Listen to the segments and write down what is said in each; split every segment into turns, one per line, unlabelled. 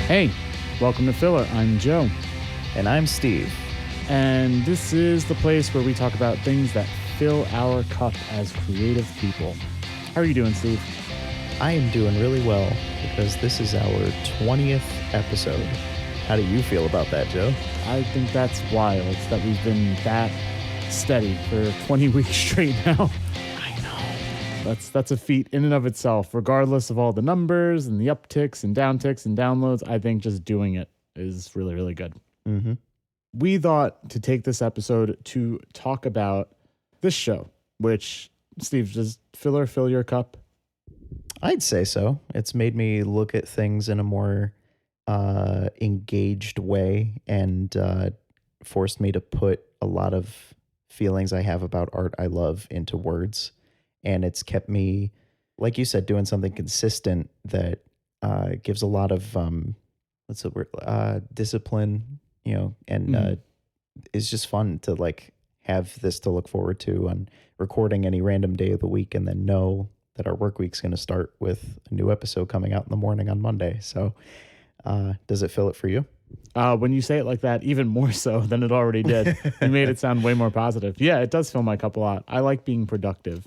Hey, welcome to Filler. I'm Joe.
And I'm Steve.
And this is the place where we talk about things that fill our cup as creative people. How are you doing, Steve?
I am doing really well because this is our 20th episode. How do you feel about that, Joe?
I think that's wild that we've been that steady for 20 weeks straight now.
I know.
That's a feat in and of itself, regardless of all the numbers and the upticks and downticks and downloads. I think just doing it is really, really good.
Mm-hmm.
We thought to take this episode to talk about this show, which, Steve, does Filler fill your cup?
I'd say so. It's made me look at things in a more engaged way and forced me to put a lot of feelings I have about art I love into words. And it's kept me, like you said, doing something consistent that gives a lot of, what's the word, discipline, you know, and it's just fun to like have this to look forward to on recording any random day of the week and then know that our work week's going to start with a new episode coming out in the morning on Monday. So does it fill it for you?
When you say it like that, even more so than it already did. You made it sound way more positive. Yeah, it does fill my cup a lot. I like being productive.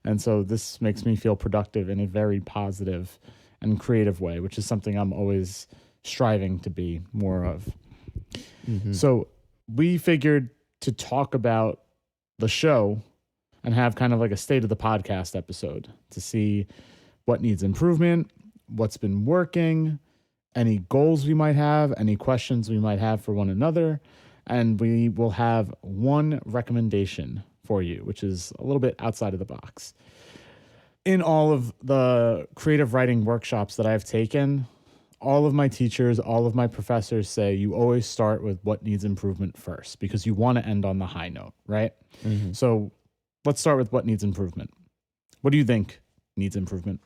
And so this makes me feel productive in a very positive and creative way, which is something I'm always striving to be more of. Mm-hmm. So we figured to talk about the show and have kind of like a state of the podcast episode to see what needs improvement, what's been working, any goals we might have, any questions we might have for one another. And we will have one recommendation for you, which is a little bit outside of the box. In all of the creative writing workshops that I've taken, all of my teachers, all of my professors say you always start with what needs improvement first because you want to end on the high note, right? Mm-hmm. So let's start with what needs improvement. What do you think needs improvement?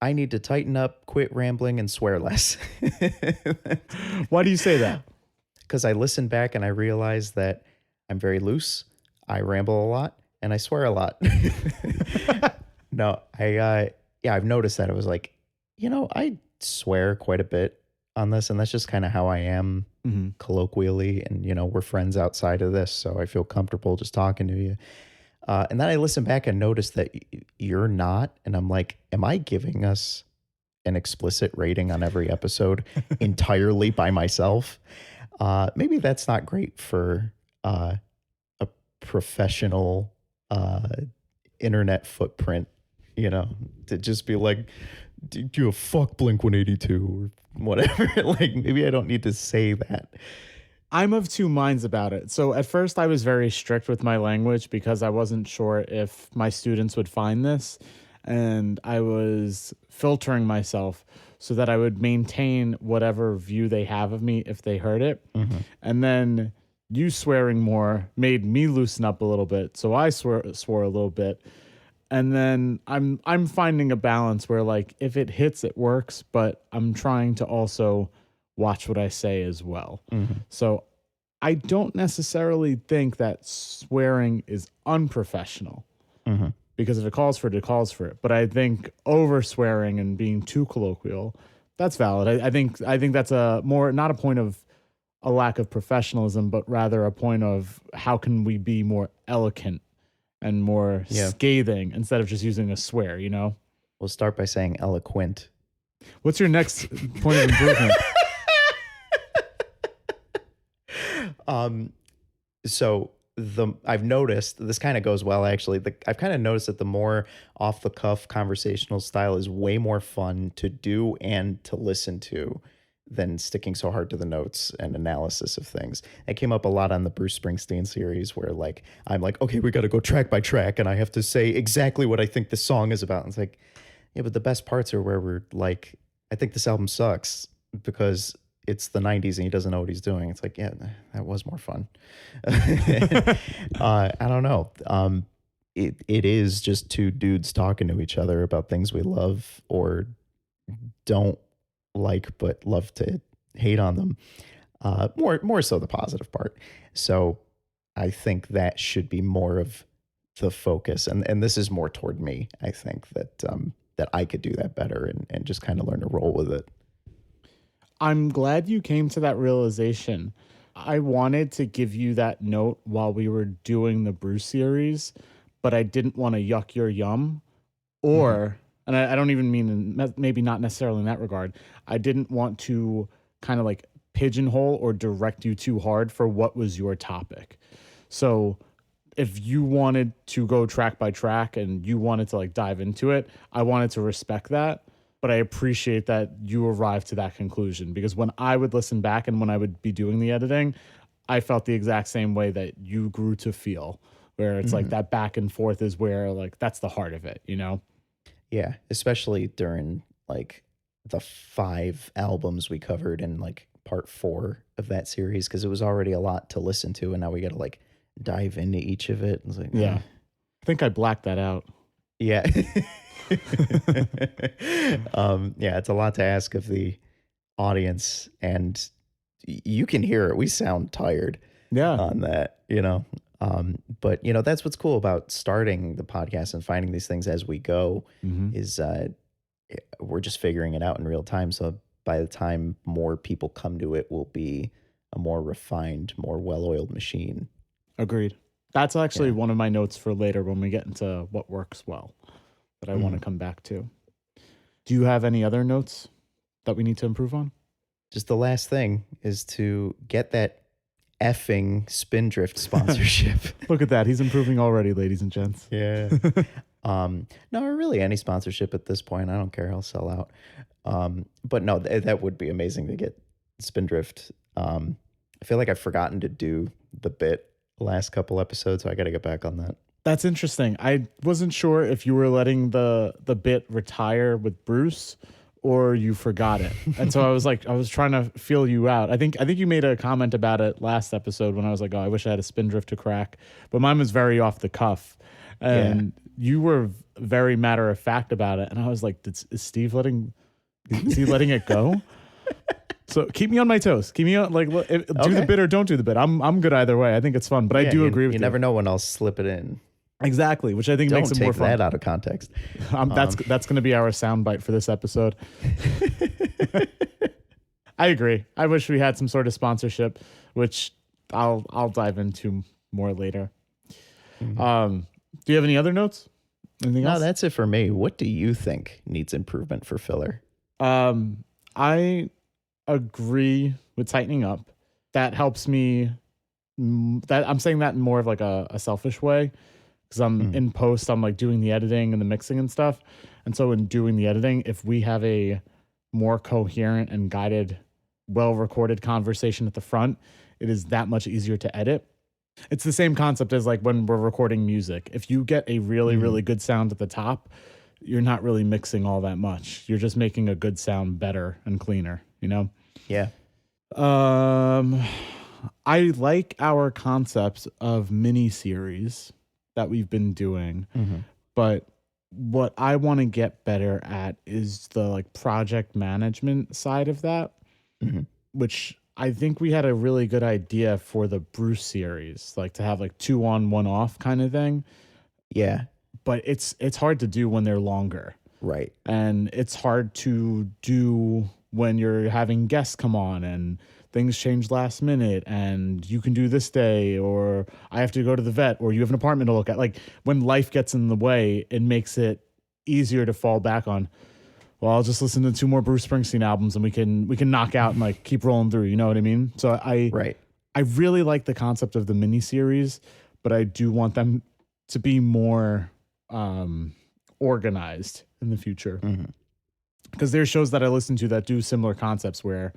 I need to tighten up, quit rambling, and swear less.
Why do you say that?
Because I listen back and I realize that I'm very loose, I ramble a lot, and I swear a lot. No, I've noticed that. I was like, I swear quite a bit on this, and that's just kind of how I am colloquially, and, we're friends outside of this, so I feel comfortable just talking to you. And then I listen back and notice that you're not, and I'm like, am I giving us an explicit rating on every episode entirely by myself? Maybe that's not great for a professional internet footprint, to just be like, do you fuck Blink-182 or whatever? Like, maybe I don't need to say that.
I'm of two minds about it. So at first I was very strict with my language because I wasn't sure if my students would find this. And I was filtering myself so that I would maintain whatever view they have of me if they heard it. Mm-hmm. And then you swearing more made me loosen up a little bit. So I swore a little bit. And then I'm finding a balance where, like, if it hits, it works, but I'm trying to also watch what I say as well. Mm-hmm. So I don't necessarily think that swearing is unprofessional because if it calls for it, it calls for it. But I think over swearing and being too colloquial, that's valid. I think that's a more, not a point of a lack of professionalism, but rather a point of how can we be more eloquent and more scathing instead of just using a swear,
We'll start by saying eloquent.
What's your next point of improvement?
So I've noticed this kind of goes well, actually. I've kind of noticed that the more off the cuff conversational style is way more fun to do and to listen to than sticking so hard to the notes and analysis of things. It came up a lot on the Bruce Springsteen series where I'm like, okay, we got to go track by track and I have to say exactly what I think the song is about. And it's like, yeah, but the best parts are where we're like, I think this album sucks because it's the 90s and he doesn't know what he's doing. It's like, yeah, that was more fun. I don't know. It is just two dudes talking to each other about things we love or don't like, but love to hate on them. More so the positive part. So I think that should be more of the focus. And this is more toward me. I think that I could do that better and just kind of learn to roll with it.
I'm glad you came to that realization. I wanted to give you that note while we were doing the Bruce series, but I didn't want to yuck your yum. Or, and I don't even mean maybe not necessarily in that regard. I didn't want to kind of like pigeonhole or direct you too hard for what was your topic. So if you wanted to go track by track and you wanted to like dive into it, I wanted to respect that. But I appreciate that you arrived to that conclusion, because when I would listen back and when I would be doing the editing, I felt the exact same way that you grew to feel, where it's like that back and forth is where like that's the heart of it, you know?
Yeah, especially during like the 5 albums we covered in like part 4 of that series, because it was already a lot to listen to, and now we got to like dive into each of it. It's like,
Yeah. I think I blacked that out.
Yeah. Yeah, it's a lot to ask of the audience, and you can hear it. We sound tired on that, you know. But you know, that's what's cool about starting the podcast and finding these things as we go is we're just figuring it out in real time. So by the time more people come to it, we'll be a more refined, more well-oiled machine.
Agreed. That's actually one of my notes for later when we get into what works well that I want to come back to. Do you have any other notes that we need to improve on?
Just the last thing is to get that effing Spindrift sponsorship.
Look at that. He's improving already, ladies and gents.
Yeah. No, really any sponsorship at this point. I don't care. I'll sell out. But no, that would be amazing to get Spindrift. I feel like I've forgotten to do the bit the last couple episodes, so I got to get back on that.
That's interesting. I wasn't sure if you were letting the bit retire with Bruce or you forgot it. And so I was trying to feel you out. I think you made a comment about it last episode when I was like, oh, I wish I had a Spindrift to crack. But mine was very off the cuff. And you were very matter of fact about it. And I was like, is Steve letting it go? So keep me on my toes. Keep me on, like, do the bit or don't do the bit. I'm good either way. I think it's fun, but I do agree with you.
You never know when I'll slip it in.
Exactly, which I think makes it more fun.
Don't take that out of context.
That's going to be our soundbite for this episode. I agree. I wish we had some sort of sponsorship, which I'll dive into more later. Do you have any other notes? Anything else?
No, that's it for me. What do you think needs improvement for filler?
I agree with tightening up. That helps me. That I'm saying that in more of like a selfish way. Because I'm in post, I'm like doing the editing and the mixing and stuff. And so in doing the editing, if we have a more coherent and guided, well-recorded conversation at the front, it is that much easier to edit. It's the same concept as like when we're recording music. If you get a really, really good sound at the top, you're not really mixing all that much. You're just making a good sound better and cleaner, you know?
Yeah.
I like our concepts of mini-series that we've been doing, but what I want to get better at is the like project management side of that, which I think we had a really good idea for the Bruce series, like to have like 2 on 1 off kind of thing.
Yeah.
But it's hard to do when they're longer.
Right.
And it's hard to do when you're having guests come on and things change last minute and you can do this day, or I have to go to the vet, or you have an apartment to look at. Like when life gets in the way, it makes it easier to fall back on, well, I'll just listen to 2 more Bruce Springsteen albums and we can knock out and like keep rolling through. You know what I mean? So I really like the concept of the mini series, but I do want them to be more organized in the future. Because there's shows that I listen to that do similar concepts where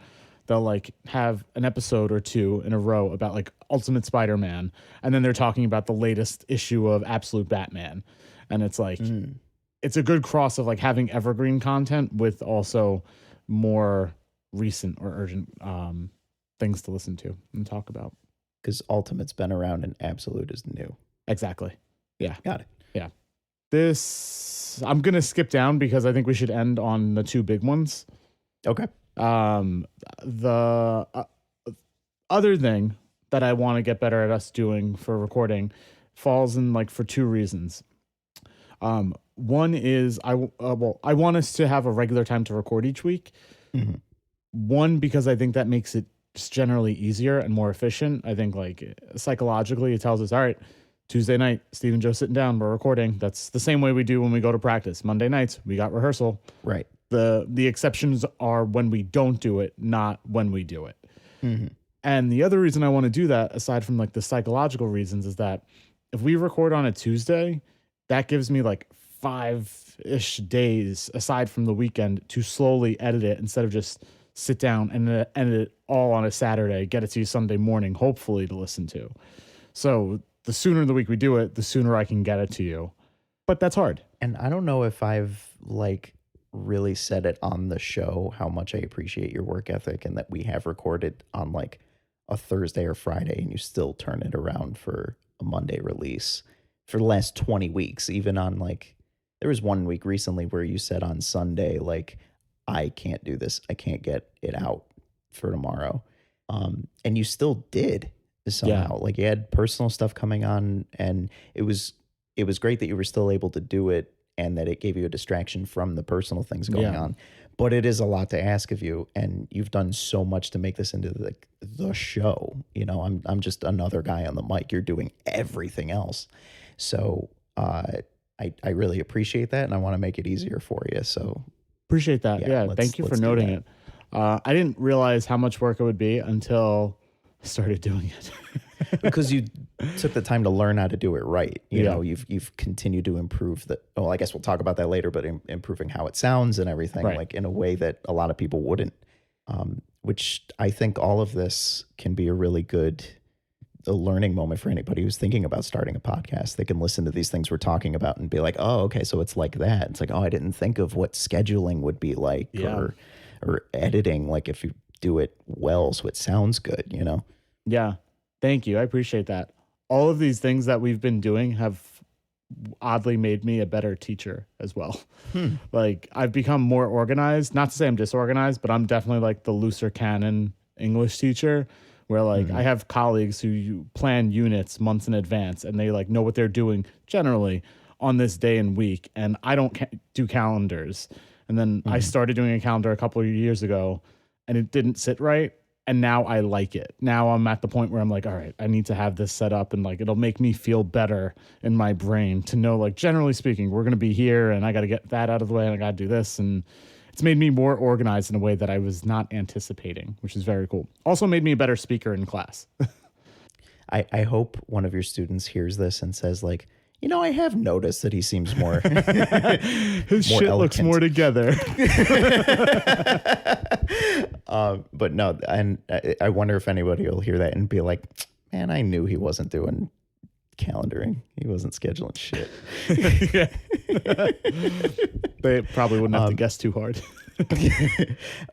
they'll like have an episode or 2 in a row about like Ultimate Spider-Man, and then they're talking about the latest issue of Absolute Batman. And it's like, it's a good cross of like having evergreen content with also more recent or urgent things to listen to and talk about.
Because Ultimate's been around and Absolute is new. Exactly.
Yeah.
Got it.
Yeah. This, I'm going to skip down because I think we should end on the 2 big ones.
Okay.
The other thing that I want to get better at us doing for recording falls in like for 2 reasons. One is I want us to have a regular time to record each week, One, because I think that makes it just generally easier and more efficient. I think like psychologically it tells us, all right, Tuesday night, Steve and Joe sitting down, we're recording. That's the same way we do when we go to practice. Monday nights, we got rehearsal.
Right.
The exceptions are when we don't do it, not when we do it.
Mm-hmm.
And the other reason I want to do that, aside from like the psychological reasons, is that if we record on a Tuesday, that gives me like 5-ish days aside from the weekend to slowly edit it instead of just sit down and edit it all on a Saturday, get it to you Sunday morning, hopefully to listen to. So the sooner in the week we do it, the sooner I can get it to you. But that's hard.
And I don't know if I've like really said it on the show how much I appreciate your work ethic, and that we have recorded on like a Thursday or Friday and you still turn it around for a Monday release for the last 20 weeks. Even on like, there was 1 week recently where you said on Sunday, like, I can't do this. I can't get it out for tomorrow. And you still did somehow.
Yeah.
Like you had personal stuff coming on, and it was great that you were still able to do it and that it gave you a distraction from the personal things going on. But it is a lot to ask of you, and you've done so much to make this into the show. You know, I'm just another guy on the mic. You're doing everything else. So I really appreciate that, and I want to make it easier for you. So
appreciate that. Yeah, thank you for noting it. I didn't realize how much work it would be until I started doing it.
Because you took the time to learn how to do it right. You know, you've continued to improve well, I guess we'll talk about that later, but improving how it sounds and everything, like in a way that a lot of people wouldn't, which I think all of this can be a really good learning moment for anybody who's thinking about starting a podcast. They can listen to these things we're talking about and be like, oh, okay, so it's like that. It's like, oh, I didn't think of what scheduling would be like, or editing, like if you do it well so it sounds good, you know?
Yeah. Thank you. I appreciate that. All of these things that we've been doing have oddly made me a better teacher as well. Like I've become more organized, not to say I'm disorganized, but I'm definitely like the looser cannon English teacher where like I have colleagues who plan units months in advance and they like know what they're doing generally on this day and week. And I don't do calendars. And then I started doing a calendar a couple of years ago and it didn't sit right. And now I like it. Now I'm at the point where I'm like, all right, I need to have this set up and like, it'll make me feel better in my brain to know, like, generally speaking, we're going to be here and I got to get that out of the way and I got to do this. And it's made me more organized in a way that I was not anticipating, which is very cool. Also made me a better speaker in class.
I hope one of your students hears this and says like, you know, I have noticed that he seems more
his
more
shit
eloquent.
Looks more together.
But no, and I wonder if anybody will hear that and be like, man, I knew he wasn't doing calendaring. He wasn't scheduling shit.
They probably wouldn't have to guess too hard.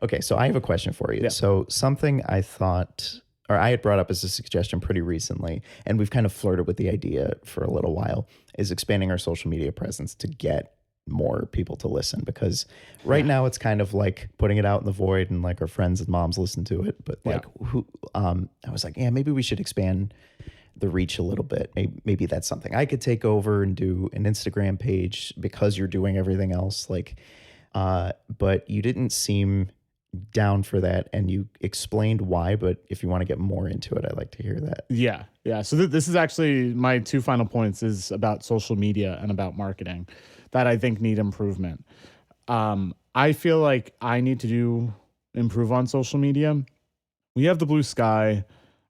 Okay, so I have a question for you.
Yeah.
So something I thought, or I had brought up as a suggestion pretty recently, and we've kind of flirted with the idea for a little while, is expanding our social media presence to get more people to listen. Because right now it's kind of like putting it out in the void and like our friends and moms listen to it. But like I was like, yeah, maybe we should expand the reach a little bit. Maybe that's something I could take over and do an Instagram page because you're doing everything else. Like, but you didn't seem down for that, and you explained why. But if you want to get more into it, I'd like to hear that.
Yeah. So this is actually my two final points is about social media and about marketing that I think need improvement. I feel like I need to improve on social media. We have the Blue Sky.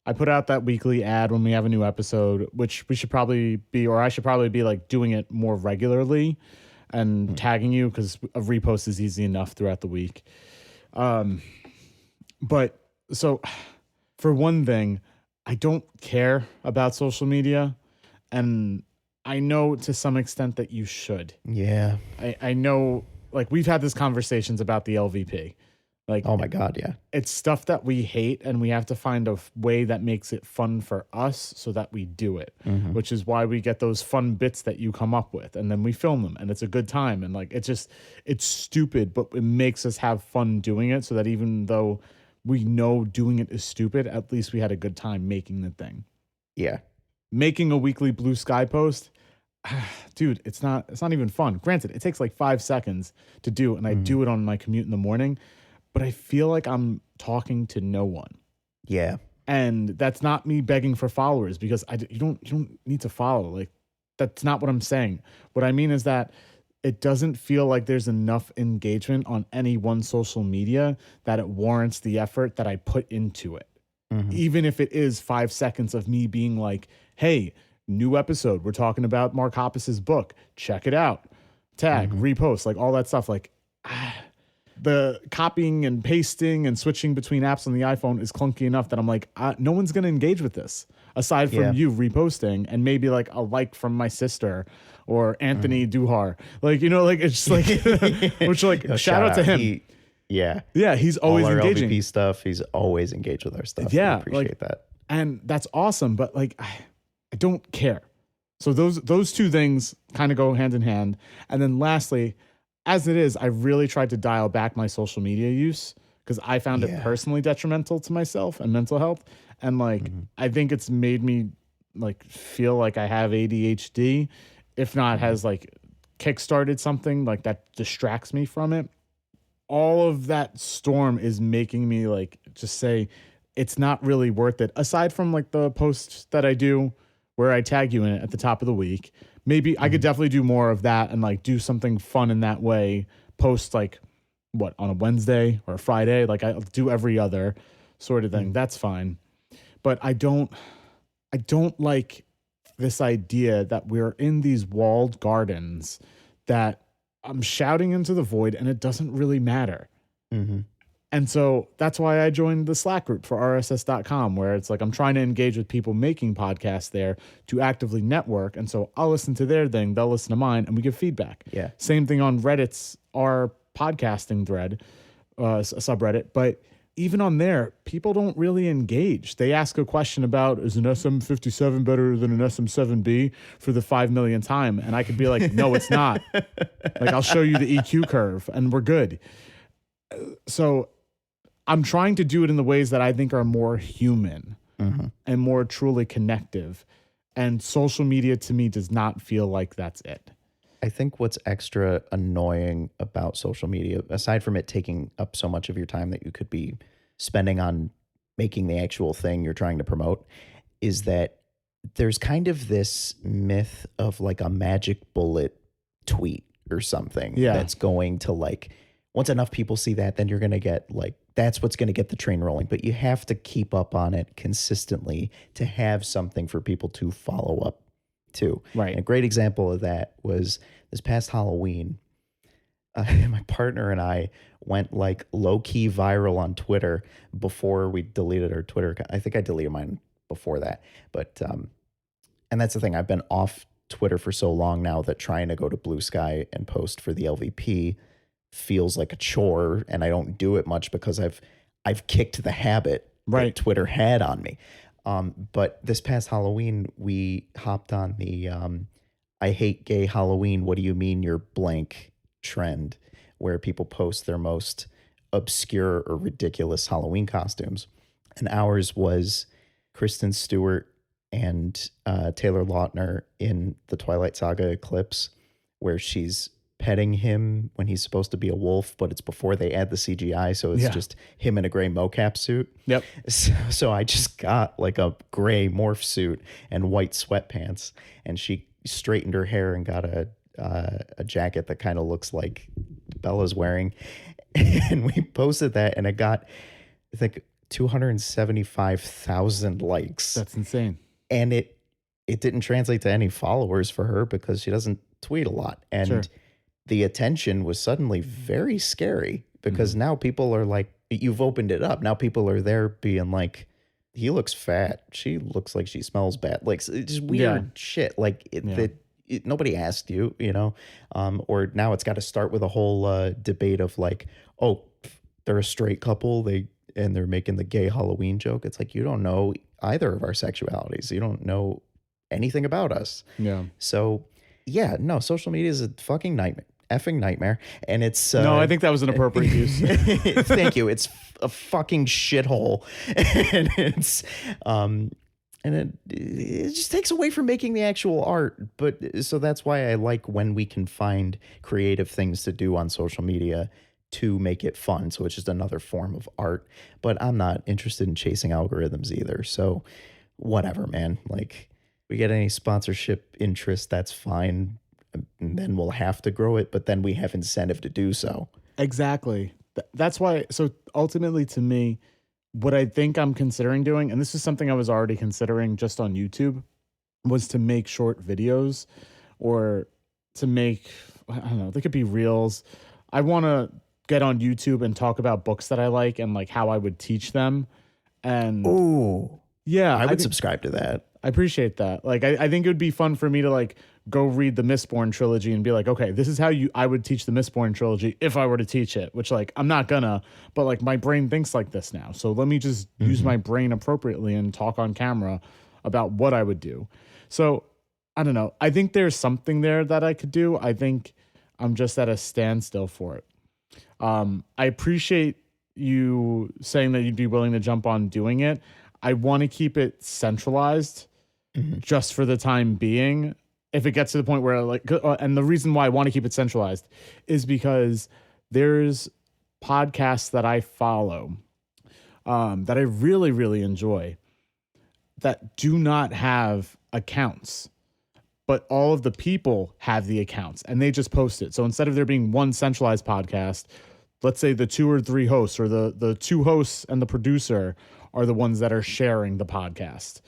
I put out that weekly ad when we have a new episode, which we should probably be, or I should probably be like doing it more regularly and tagging you because a repost is easy enough throughout the week. But so for one thing, I don't care about social media, and I know to some extent that you should.
Yeah.
I know, like, we've had these conversations about the LVP. Like,
oh my God, yeah.
It's stuff that we hate, and we have to find a way that makes it fun for us so that we do it, which is why we get those fun bits that you come up with, and then we film them, and it's a good time. And like, it's stupid, but it makes us have fun doing it so that even though we know doing it is stupid, at least we had a good time making the thing.
Yeah.
Making a weekly Blue Sky post, dude, it's not even fun. Granted, it takes like 5 seconds to do, and I do it on my commute in the morning. but I feel like I'm talking to no one.
Yeah.
And that's not me begging for followers, because you don't need to follow. Like, that's not what I'm saying. What I mean is that it doesn't feel like there's enough engagement on any one social media that it warrants the effort that I put into it. Even if it is 5 seconds of me being like, hey, new episode, we're talking about Mark Hoppus's book, check it out, tag, repost, like all that stuff. Like, the copying and pasting and switching between apps on the iPhone is clunky enough that I'm like, no one's going to engage with this aside from you reposting and maybe like a like from my sister or Anthony Duhar. Like, you know, like it's just like, which like shout out to him. Yeah, he's always
all our
engaging.
LVP stuff. He's always engaged with our stuff.
Yeah,
we appreciate that.
And that's awesome. But like, I don't care. So those two things kind of go hand in hand. And then lastly, as it is, I really tried to dial back my social media use because I found it personally detrimental to myself and mental health. And like, I think it's made me like feel like I have ADHD, if not has like kickstarted something like that distracts me from it. All of that storm is making me like just say it's not really worth it. Aside from like the posts that I do where I tag you in it at the top of the week, maybe I could definitely do more of that and like do something fun in that way. Post like on a Wednesday or a Friday, like I do every other sort of thing. That's fine. But I don't like this idea that we're in these walled gardens that I'm shouting into the void and it doesn't really matter. And so that's why I joined the Slack group for RSS.com, where it's like I'm trying to engage with people making podcasts there to actively network. And so I'll listen to their thing, they'll listen to mine, and we give feedback.
Yeah.
Same thing on Reddit's our podcasting thread, subreddit. But even on there, people don't really engage. They ask a question about, is an SM57 better than an SM7B for the 5 millionth time? And I could be like, no, it's not. Like, I'll show you the EQ curve and we're good. So I'm trying to do it in the ways that I think are more human and more truly connective. And social media to me does not feel like that's it.
I think what's extra annoying about social media, aside from it taking up so much of your time that you could be spending on making the actual thing you're trying to promote, is that there's kind of this myth of like a magic bullet tweet or something that's going to like, once enough people see that, then you're going to get like, that's what's going to get the train rolling. But you have to keep up on it consistently to have something for people to follow up to.
Right.
And a great example of that was this past Halloween. My partner and I went like low key viral on Twitter before we deleted our Twitter account. I think I deleted mine before that. But, and that's the thing. I've been off Twitter for so long now that trying to go to Blue Sky and post for the LVP feels like a chore, and I don't do it much because I've kicked the habit that Twitter had on me. But this past Halloween, we hopped on the I hate gay Halloween, what do you mean you're blank trend, where people post their most obscure or ridiculous Halloween costumes. And ours was Kristen Stewart and Taylor Lautner in the Twilight Saga Eclipse, where she's petting him when he's supposed to be a wolf, but it's before they add the CGI, so it's just him in a gray mocap suit.
Yep.
So I just got like a gray morph suit and white sweatpants, and she straightened her hair and got a jacket that kind of looks like Bella's wearing, and we posted that, and it got, I think, 275,000 likes.
That's insane.
And it didn't translate to any followers for her because she doesn't tweet a lot, and the attention was suddenly very scary because now people are like, you've opened it up. Now people are there being like, he looks fat. She looks like she smells bad. Like, it's just weird shit. Like nobody asked you, you know? Or now it's got to start with a whole debate of like, oh, they're a straight couple. They're making the gay Halloween joke. It's like, you don't know either of our sexualities. You don't know anything about us. Yeah. So yeah, no, social media is a fucking nightmare. Effing nightmare. And it's
no, I think that was an appropriate use.
Thank you. It's a fucking shithole. And it's and it just takes away from making the actual art. But so that's why I like when we can find creative things to do on social media to make it fun. So it's just another form of art. But I'm not interested in chasing algorithms either. So whatever, man. Like, we get any sponsorship interest, that's fine. And then we'll have to grow it, but then we have incentive to do so.
Exactly. That's why. So ultimately, to me, what I think I'm considering doing, and this is something I was already considering just on YouTube, was to make short videos or to make, I don't know, they could be reels. I want to get on YouTube and talk about books that I like and like how I would teach them. And
oh,
yeah,
I would subscribe to that.
I appreciate that. Like, I think it would be fun for me to like go read the Mistborn trilogy and be like, okay, this is how I would teach the Mistborn trilogy if I were to teach it, which like, I'm not gonna, but like my brain thinks like this now. So let me just use my brain appropriately and talk on camera about what I would do. So I don't know. I think there's something there that I could do. I think I'm just at a standstill for it. I appreciate you saying that you'd be willing to jump on doing it. I want to keep it centralized just for the time being. If it gets to the point where like, and the reason why I want to keep it centralized is because there's podcasts that I follow that I really, really enjoy that do not have accounts, but all of the people have the accounts and they just post it. So instead of there being one centralized podcast, let's say the 2 or 3 hosts or the 2 hosts and the producer are the ones that are sharing the podcast.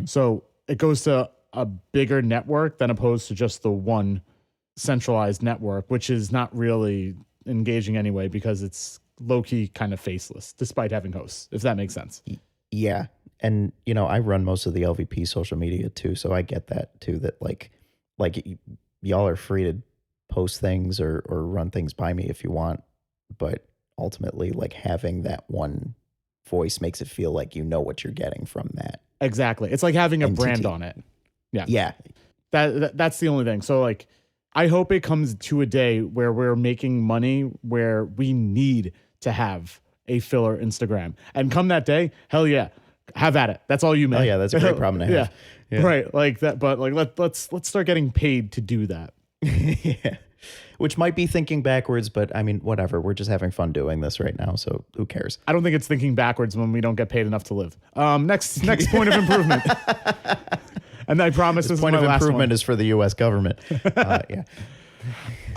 So it goes to a bigger network than opposed to just the one centralized network, which is not really engaging anyway because it's low-key kind of faceless despite having hosts, if that makes sense.
Yeah. And, you know, I run most of the LVP social media too. So I get that too, that like y'all are free to post things or run things by me if you want. But ultimately, like having that one voice makes it feel like you know what you're getting from that.
Exactly. It's like having a
entity.
brand on it. Yeah.
Yeah.
That's the only thing. So like, I hope it comes to a day where we're making money where we need to have a filler Instagram. And come that day, hell yeah, have at it. That's all you make.
Oh yeah, that's a great problem to have.
Yeah. Right. Like that. But like, let's start getting paid to do that.
Yeah. Which might be thinking backwards, but I mean, whatever. We're just having fun doing this right now, so who cares?
I don't think it's thinking backwards when we don't get paid enough to live. Next point of improvement. And I promise this
point
is
of
my last
improvement
one.
is for the U.S. government. Yeah.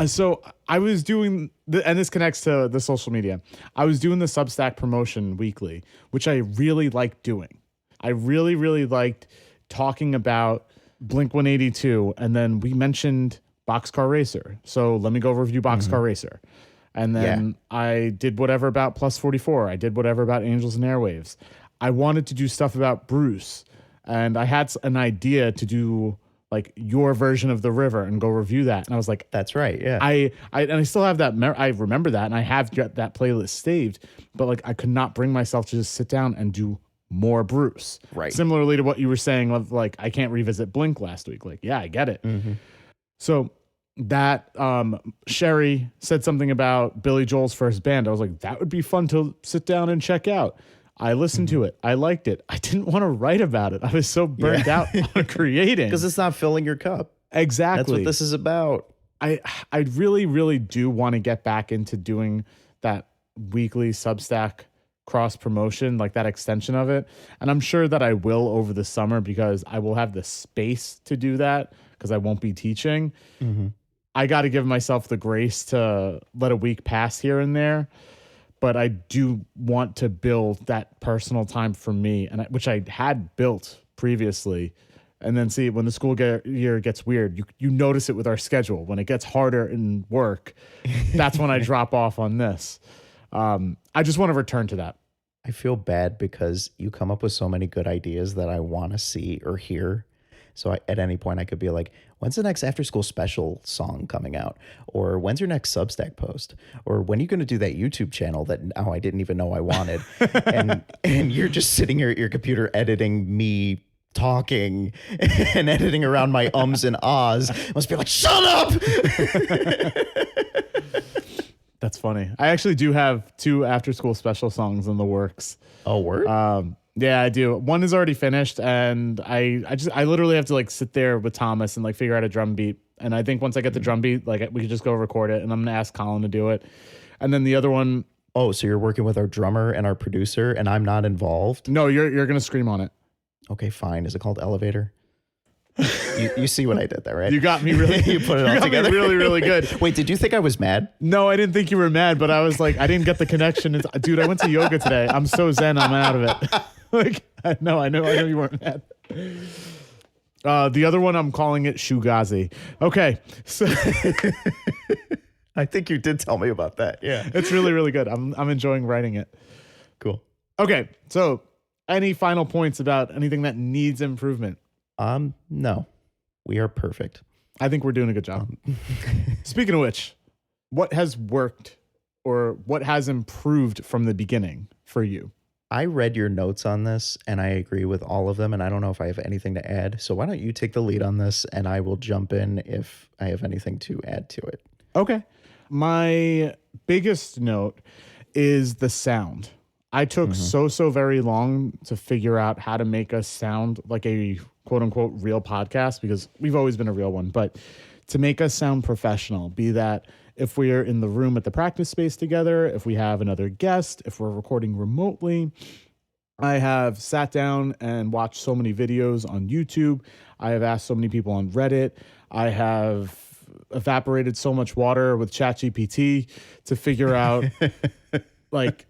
So I was doing, and this connects to the social media. I was doing the Substack promotion weekly, which I really liked doing. I really, really liked talking about Blink-182, and then we mentioned Boxcar Racer. So let me go review Boxcar Racer. And then I did whatever about Plus 44. I did whatever about Angels and Airwaves. I wanted to do stuff about Bruce. And I had an idea to do like your version of The River and go review that. And I was like,
that's right. Yeah.
I still have that. I remember that. And I have got that playlist saved. But like, I could not bring myself to just sit down and do more Bruce.
Right.
Similarly to what you were saying of like, I can't revisit Blink last week. Like, yeah, I get it. So that Sherry said something about Billy Joel's first band. I was like, that would be fun to sit down and check out. I listened to it. I liked it. I didn't want to write about it. I was so burnt out on creating.
Because it's not filling your cup.
Exactly.
That's what this is about.
I really, really do want to get back into doing that weekly Substack cross promotion, like that extension of it. And I'm sure that I will over the summer because I will have the space to do that because I won't be teaching. I got to give myself the grace to let a week pass here and there. But I do want to build that personal time for me, and which I had built previously. And then see, when the school year gets weird, you notice it with our schedule. When it gets harder in work, that's when I drop off on this. I just want to return to that.
I feel bad because you come up with so many good ideas that I want to see or hear. So at any point I could be like, when's the next after school special song coming out? Or when's your next Substack post? Or when are you going to do that YouTube channel that now I didn't even know I wanted? and you're just sitting here at your computer editing me talking and editing around my ums and ahs. I must be like, shut up.
That's funny. I actually do have 2 after school special songs in the works.
Oh, word?
Yeah, I do. One is already finished, and I literally have to like sit there with Thomas and like figure out a drum beat. And I think once I get the drum beat, like we could just go record it, and I'm gonna ask Colin to do it. And then the other one,
Oh, so you're working with our drummer and our producer, and I'm not involved?
no, you're gonna scream on it.
Okay, fine. Is it called Elevator? You see what I did there, right?
You got me really.
You put it all
got
together.
Me really, really good.
Wait, did you think I was mad?
No, I didn't think you were mad, but I was like, I didn't get the connection. Dude, I went to yoga today. I'm so zen. I'm out of it. Like, I know you weren't mad. The other one, I'm calling it Shugazi. Okay, so
I think you did tell me about that. Yeah,
it's really, really good. I'm enjoying writing it.
cool.
Okay, so any final points about anything that needs improvement?
No, we are perfect.
I think we're doing a good job. Speaking of which, what has worked or what has improved from the beginning for you?
I read your notes on this and I agree with all of them, and I don't know if I have anything to add. So why don't you take the lead on this and I will jump in if I have anything to add to it.
Okay. My biggest note is the sound. I took so very long to figure out how to make us sound like a quote unquote real podcast, because we've always been a real one, but to make us sound professional, be that if we're in the room at the practice space together, if we have another guest, if we're recording remotely. I have sat down and watched so many videos on YouTube. I have asked so many people on Reddit. I have evaporated so much water with ChatGPT to figure out like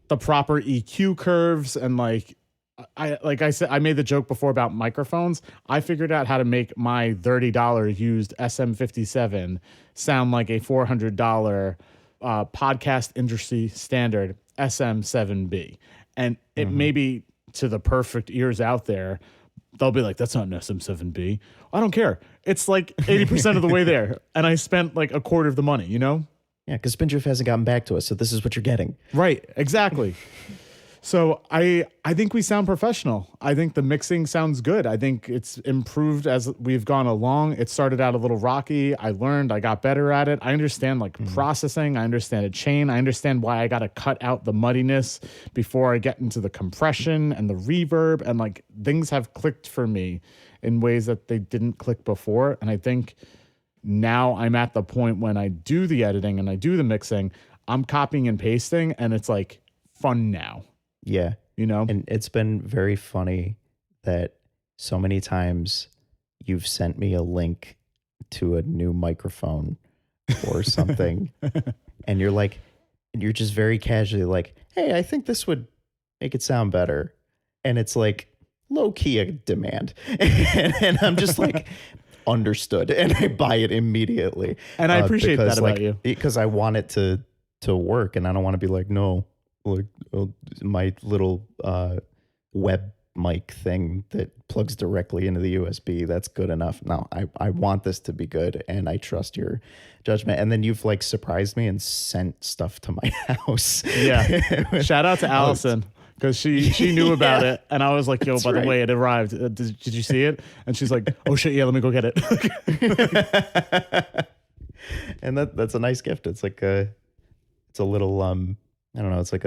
the proper EQ curves, and like I said, I made the joke before about microphones. I figured out how to make my $30 used SM57 sound like a $400 podcast industry standard SM7B. And it may be to the perfect ears out there, they'll be like, that's not an SM7B. I don't care. It's like 80% of the way there. And I spent like a quarter of the money, you know?
Yeah, because Spindrift hasn't gotten back to us, so this is what you're getting.
Right, exactly. So I think we sound professional. I think the mixing sounds good. I think it's improved as we've gone along. It started out a little rocky. I learned, I got better at it. I understand like processing. I understand a chain. I understand why I got to cut out the muddiness before I get into the compression and the reverb. And like things have clicked for me in ways that they didn't click before. And I think now I'm at the point when I do the editing and I do the mixing, I'm copying and pasting, and it's like fun now.
Yeah.
You know?
And it's been very funny that so many times you've sent me a link to a new microphone or something. And you're like, and you're just very casually like, hey, I think this would make it sound better. And it's like low key a demand. And I'm just like, understood. And I buy it immediately.
And I appreciate that about you.
Because I want it to work, and I don't want to be like, no, like my little web mic thing that plugs directly into the USB, that's good enough. No, I want this to be good, and I trust your judgment. And then you've like surprised me and sent stuff to my house.
Yeah. Shout out to Allison, because she knew about it, and I was like, yo, by the way, it arrived. Did you see it? And she's like, oh shit, yeah, let me go get it.
And that's a nice gift. It's like it's a little I don't know. It's like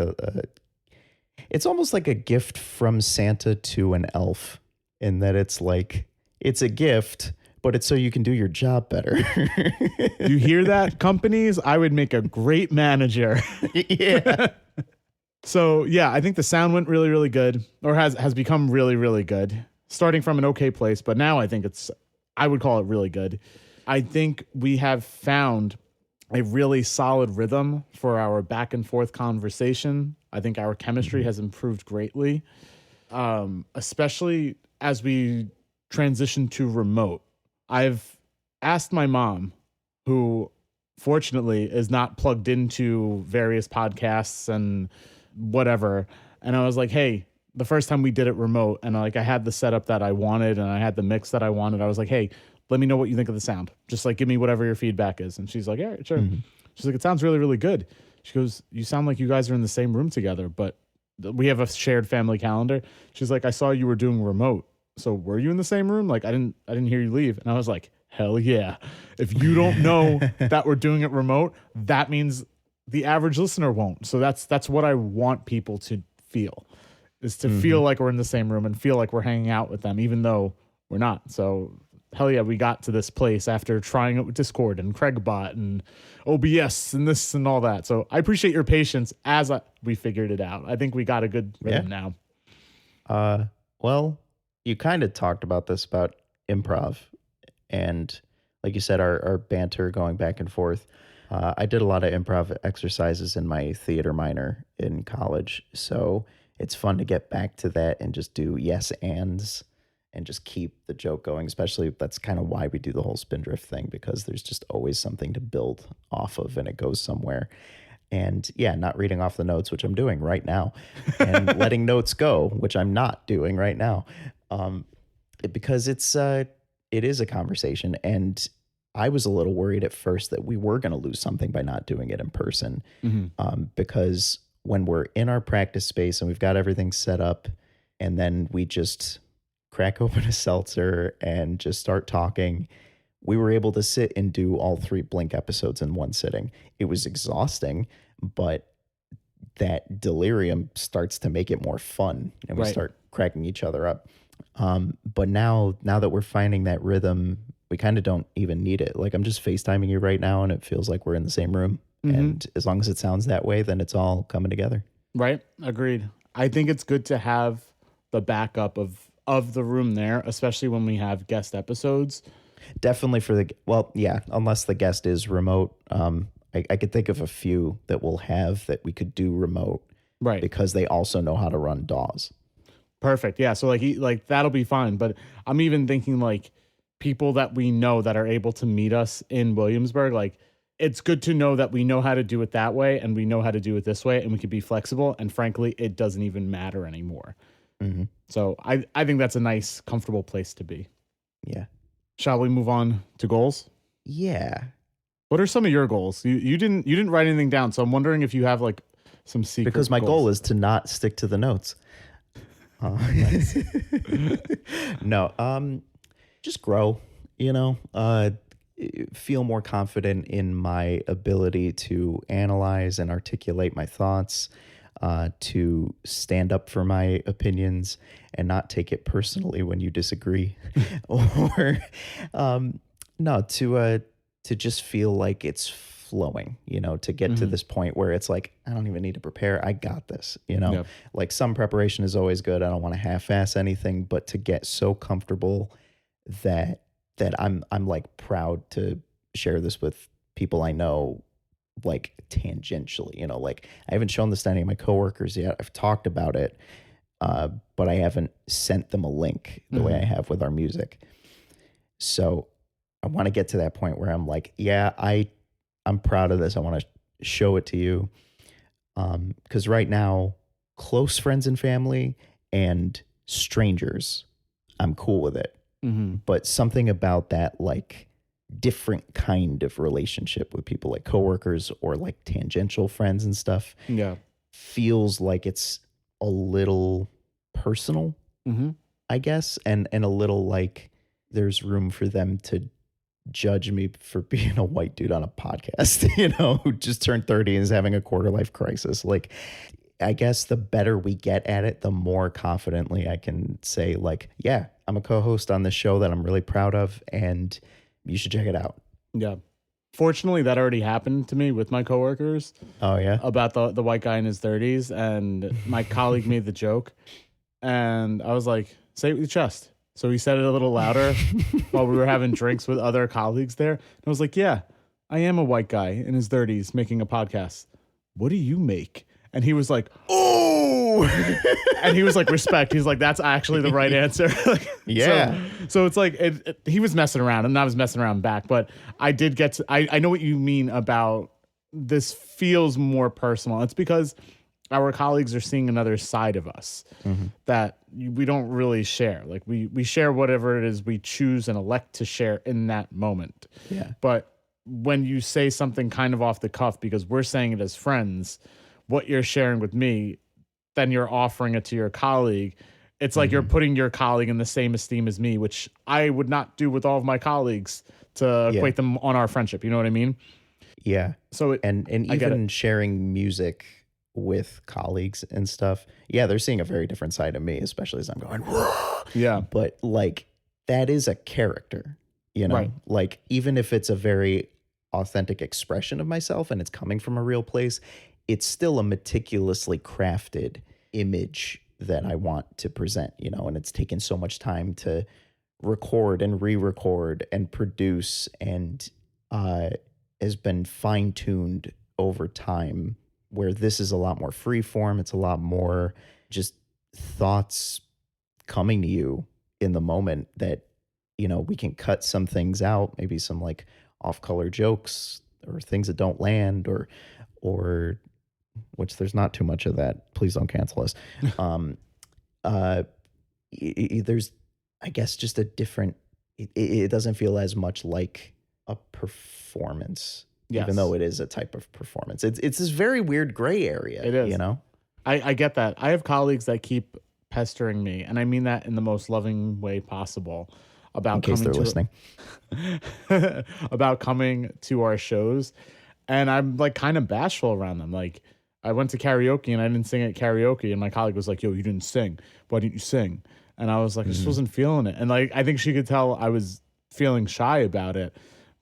it's almost like a gift from Santa to an elf, in that it's like, it's a gift, but it's so you can do your job better.
You hear that, companies? I would make a great manager.
Yeah.
So yeah, I think the sound went really, really good, or has become really, really good, starting from an okay place. But now I think I would call it really good. I think we have found a really solid rhythm for our back and forth conversation. I think our chemistry has improved greatly, especially as we transition to remote. I've asked my mom, who fortunately is not plugged into various podcasts and whatever, and I was like, hey, the first time we did it remote, and I had the setup that I wanted and I had the mix that I wanted, I was like, hey, let me know what you think of the sound. Just like, give me whatever your feedback is. And she's like, all right, sure. She's like, it sounds really, really good. She goes, you sound like you guys are in the same room together, but we have a shared family calendar. She's like, I saw you were doing remote. So were you in the same room? Like, I didn't hear you leave. And I was like, hell yeah. If you don't know that we're doing it remote, that means the average listener won't. So that's what I want people to feel, is to feel like we're in the same room and feel like we're hanging out with them, even though we're not. So hell yeah, we got to this place after trying it with Discord and Craigbot and OBS and this and all that. So I appreciate your patience as we figured it out. I think we got a good rhythm now.
Well, you kind of talked about this about improv, and like you said, our banter going back and forth. I did a lot of improv exercises in my theater minor in college, so it's fun to get back to that and just do yes ands and just keep the joke going. Especially that's kind of why we do the whole Spindrift thing, because there's just always something to build off of and it goes somewhere. And yeah, not reading off the notes, which I'm doing right now, and letting notes go, which I'm not doing right now, because it is a conversation. And I was a little worried at first that we were going to lose something by not doing it in person, because when we're in our practice space and we've got everything set up, and then we just crack open a seltzer and just start talking, we were able to sit and do all 3 Blink episodes in one sitting. It was exhausting, but that delirium starts to make it more fun, and we start cracking each other up. But now that we're finding that rhythm, we kind of don't even need it. Like, I'm just FaceTiming you right now and it feels like we're in the same room. And as long as it sounds that way, then it's all coming together. Right.
Agreed. I think it's good to have the backup of the room there, especially when we have guest episodes.
Definitely unless the guest is remote. I could think of a few that we'll have that we could do remote,
right?
Because they also know how to run DAWs.
Perfect. Yeah. So like that'll be fine. But I'm even thinking like people that we know that are able to meet us in Williamsburg. Like, it's good to know that we know how to do it that way and we know how to do it this way, and we can be flexible. And frankly, it doesn't even matter anymore. So I think that's a nice, comfortable place to be.
Yeah.
Shall we move on to goals?
Yeah.
What are some of your goals? You didn't write anything down, so I'm wondering if you have like some secret.
Because my goal is to not stick to the notes. No, just grow. Feel more confident in my ability to analyze and articulate my thoughts, to stand up for my opinions and not take it personally when you disagree, or to just feel like it's flowing, to get to this point where it's like, I don't even need to prepare. I got this,
Yep.
Like, some preparation is always good. I don't want to half-ass anything, but to get so comfortable that I'm like proud to share this with people I know, like tangentially, like I haven't shown this to any of my coworkers yet. I've talked about it, but I haven't sent them a link the way I have with our music. So I want to get to that point where I'm like, yeah, I'm proud of this. I want to show it to you. Because right now, close friends and family and strangers, I'm cool with it. But something about that, like, different kind of relationship with people like coworkers or like tangential friends and stuff, feels like it's a little personal, I guess, and a little like there's room for them to judge me for being a white dude on a podcast, who just turned 30 and is having a quarter life crisis. Like, I guess the better we get at it, the more confidently I can say, like, yeah, I'm a co-host on this show that I'm really proud of, and you should check it out.
Yeah. Fortunately, that already happened to me with my coworkers.
Oh, yeah?
About the white guy in his 30s, and my colleague made the joke, and I was like, say it with your chest. So he said it a little louder while we were having drinks with other colleagues there. And I was like, yeah, I am a white guy in his 30s making a podcast. What do you make? And he was like, oh, and he was like, respect. He's like, that's actually the right answer.
Yeah.
So it's like, he was messing around and I was messing around back, but I did get to, I know what you mean about this feels more personal. It's because our colleagues are seeing another side of us that we don't really share. Like we share whatever it is we choose and elect to share in that moment.
Yeah.
But when you say something kind of off the cuff, because we're saying it as friends, what you're sharing with me, then you're offering it to your colleague. It's like you're putting your colleague in the same esteem as me, which I would not do with all of my colleagues to equate them on our friendship. You know what I mean?
Yeah.
So
and even sharing music with colleagues and stuff. Yeah, they're seeing a very different side of me, especially as I'm going, whoa.
Yeah.
But like that is a character, you know,
Right.
like even if it's a very authentic expression of myself and it's coming from a real place, it's still a meticulously crafted image that I want to present, you know, and it's taken so much time to record and re-record and produce and has been fine-tuned over time, where this is a lot more free form. It's a lot more just thoughts coming to you in the moment that, you know, we can cut some things out, maybe some like off-color jokes or things that don't land or which there's not too much of that. Please don't cancel us. uh there's, I guess, just a different, it doesn't feel as much like a performance,
Yes.
even though it is a type of performance. It's this very weird gray area.
It is.
You know?
I get that. I have colleagues that keep pestering me, and I mean that in the most loving way possible, about
In case
coming
they're listening.
about coming to our shows, and I'm like kind of bashful around them. Like, I went to karaoke and I didn't sing at karaoke, and my colleague was like, "Yo, you didn't sing. Why didn't you sing?" And I was like, I just wasn't feeling it. And like, I think she could tell I was feeling shy about it.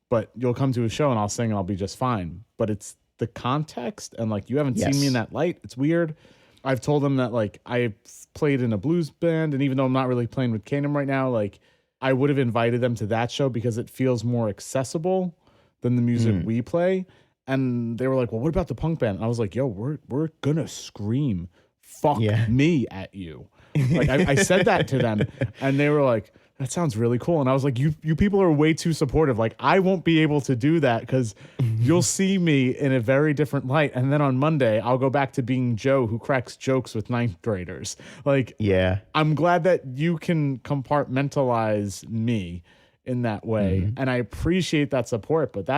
But you'll come to a show and I'll sing and I'll be just fine. But it's the context, and like, you haven't seen me in that light. It's weird. I've told them that like I played in a blues band, and even though I'm not really playing with Kingdom right now, like I would have invited them to that show because it feels more accessible than the music we play. And they were like, "Well, what about the punk band?" And I was like, "Yo, we're gonna scream fuck me at you." Like I said that to them, and they were like, "That sounds really cool." And I was like, you people are way too supportive. Like, I won't be able to do that because you'll see me in a very different light. And then on Monday, I'll go back to being Joe who cracks jokes with ninth graders. Like,
Yeah.
I'm glad that you can compartmentalize me in that way. And I appreciate that support, but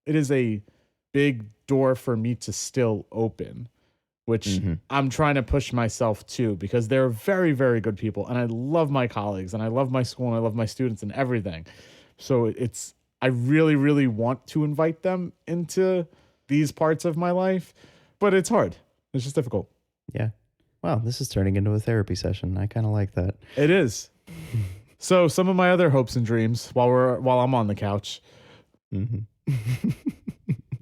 it is a big door for me to still open, which I'm trying to push myself to, because they're very, very good people. And I love my colleagues, and I love my school, and I love my students and everything. So I really, really want to invite them into these parts of my life, but it's hard. It's just difficult.
Yeah. Wow, this is turning into a therapy session. I kind of like that.
It is. So some of my other hopes and dreams while I'm on the couch,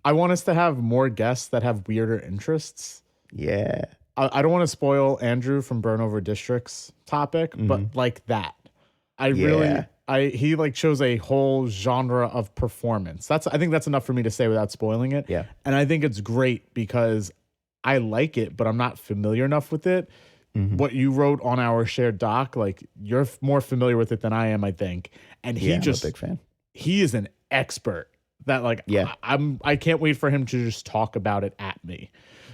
I want us to have more guests that have weirder interests.
Yeah.
I don't want to spoil Andrew from Burnover District's topic, but like that. He like chose a whole genre of performance. I think that's enough for me to say without spoiling it.
Yeah.
And I think it's great because I like it, but I'm not familiar enough with it. What you wrote on our shared doc, like, you're more familiar with it than I am, I think. And
I'm a big fan.
He is an expert that like, I can't wait for him to just talk about it at me.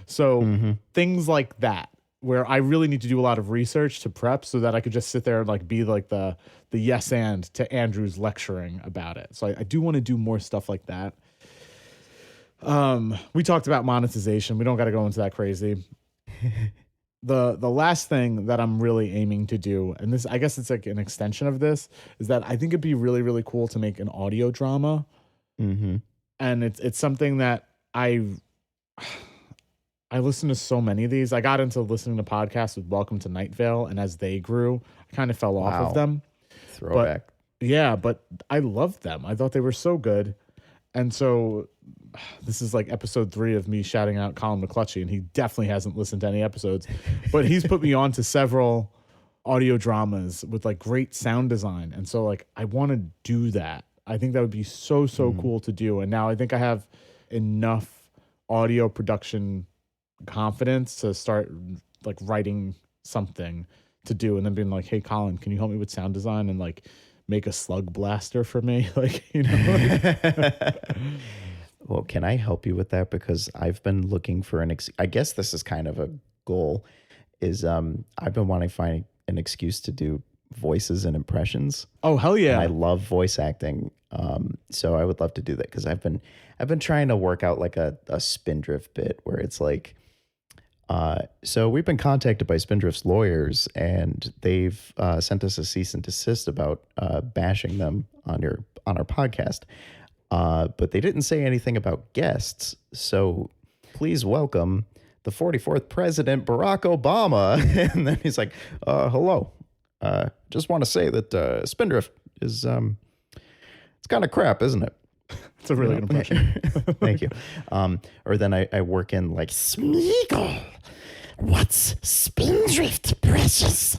So things like that, where I really need to do a lot of research to prep so that I could just sit there and like be like the yes and to Andrew's lecturing about it. So I do want to do more stuff like that. We talked about monetization. We don't got to go into that crazy. The last thing that I'm really aiming to do, and this, I guess it's like an extension of this, is that I think it'd be really, really cool to make an audio drama. And it's something that I listen to so many of these. I got into listening to podcasts with Welcome to Night Vale, and as they grew, I kind of fell off of them.
Throwback.
But I loved them. I thought they were so good. And so this is like episode 3 of me shouting out Colin McClutchy, and he definitely hasn't listened to any episodes, but he's put me on to several audio dramas with like great sound design. And so like, I want to do that. I think that would be so cool to do. And now I think I have enough audio production confidence to start like writing something to do, and then being like, "Hey Colin, can you help me with sound design and like make a slug blaster for me?" Like, you know.
Well, can I help you with that? Because I've been looking for I guess this is kind of a goal, is I've been wanting to find an excuse to do voices and impressions.
Oh, hell yeah.
And I love voice acting. So I would love to do that, because I've been trying to work out like a Spindrift bit where it's like, so we've been contacted by Spindrift's lawyers, and they've sent us a cease and desist about bashing them on our podcast. But they didn't say anything about guests. So please welcome the 44th president, Barack Obama. And then he's like, hello, Just want to say that Spindrift is it's kind of crap, isn't it?
It's a really good impression.
Thank you. Or then I work in like Smeagol. What's Spindrift, precious?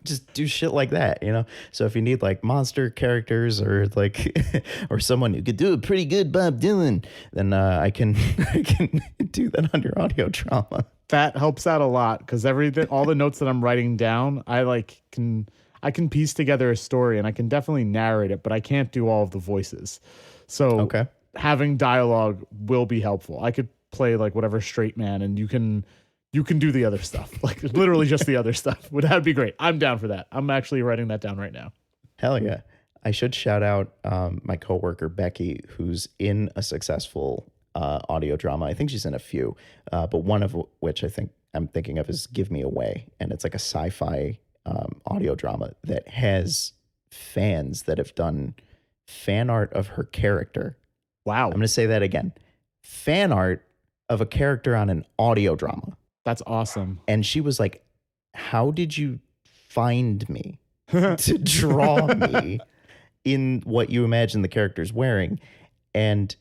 Just do shit like that, you know? So if you need like monster characters or like or someone who could do a pretty good Bob Dylan, then I can do that under audio drama.
That helps out a lot because all the notes that I'm writing down, I can piece together a story and I can definitely narrate it, but I can't do all of the voices. So having dialogue will be helpful. I could play like whatever straight man and you can do the other stuff, like literally just the other stuff. That'd be great. I'm down for that. I'm actually writing that down right now.
Hell yeah. I should shout out my coworker, Becky, who's in a successful audio drama. I think she's in a few, but one of which I'm thinking of is Give Me Away. And it's like a sci-fi audio drama that has fans that have done fan art of her character.
Wow.
I'm going to say that again. Fan art of a character on an audio drama.
That's awesome.
And she was like, how did you find me to draw me in what you imagine the character's wearing? And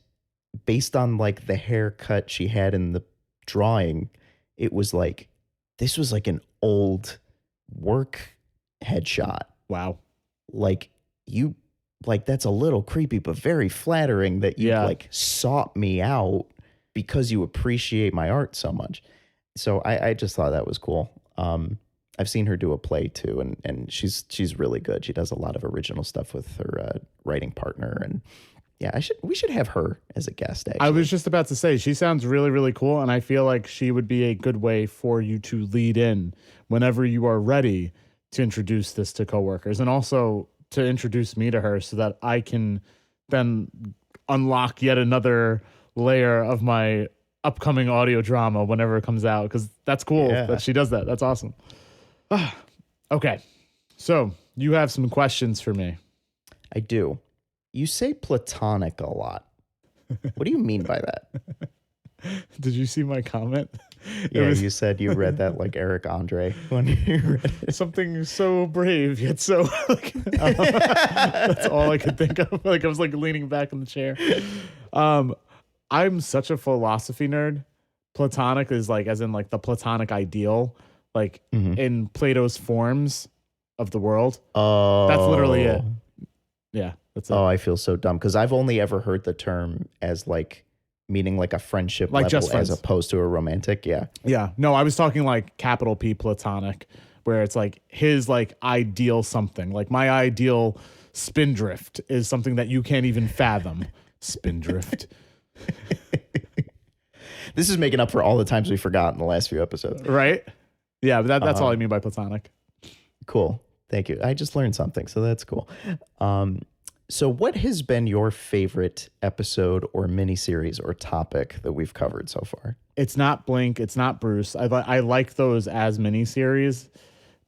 based on like the haircut she had in the drawing, it was like, this was like an old work headshot.
Wow.
Like that's a little creepy, but very flattering that you like sought me out because you appreciate my art so much. So I just thought that was cool. I've seen her do a play too, and she's really good. She does a lot of original stuff with her writing partner, and yeah, we should have her as a guest. Actually.
I was just about to say she sounds really, really cool, and I feel like she would be a good way for you to lead in whenever you are ready to introduce this to coworkers, and also to introduce me to her so that I can then unlock yet another layer of my upcoming audio drama whenever it comes out, because that's cool that she does that. That's awesome. Okay, so you have some questions for me.
I do. You say platonic a lot. What do you mean by that?
Did you see my comment?
Yeah, you said you read that like Eric Andre when you read it.
Something so brave yet so that's all I could think of. Like I was like leaning back in the chair. I'm such a philosophy nerd. Platonic is like as in like the platonic ideal, like in Plato's forms of the world.
Oh,
that's literally it. Yeah, that's it.
Oh, I feel so dumb because I've only ever heard the term as like meaning like a friendship
like
level
just friends,
as opposed to a romantic. Yeah.
Yeah. No, I was talking like capital P platonic, where it's like his like ideal something. Like my ideal spindrift is something that you can't even fathom. Spindrift.
This is making up for all the times we forgot in the last few episodes.
Right? Yeah, but that's all I mean by platonic.
Cool. Thank you. I just learned something, so that's cool. So what has been your favorite episode or miniseries or topic that we've covered so far?
It's not Blink. It's not Bruce. I like those as miniseries,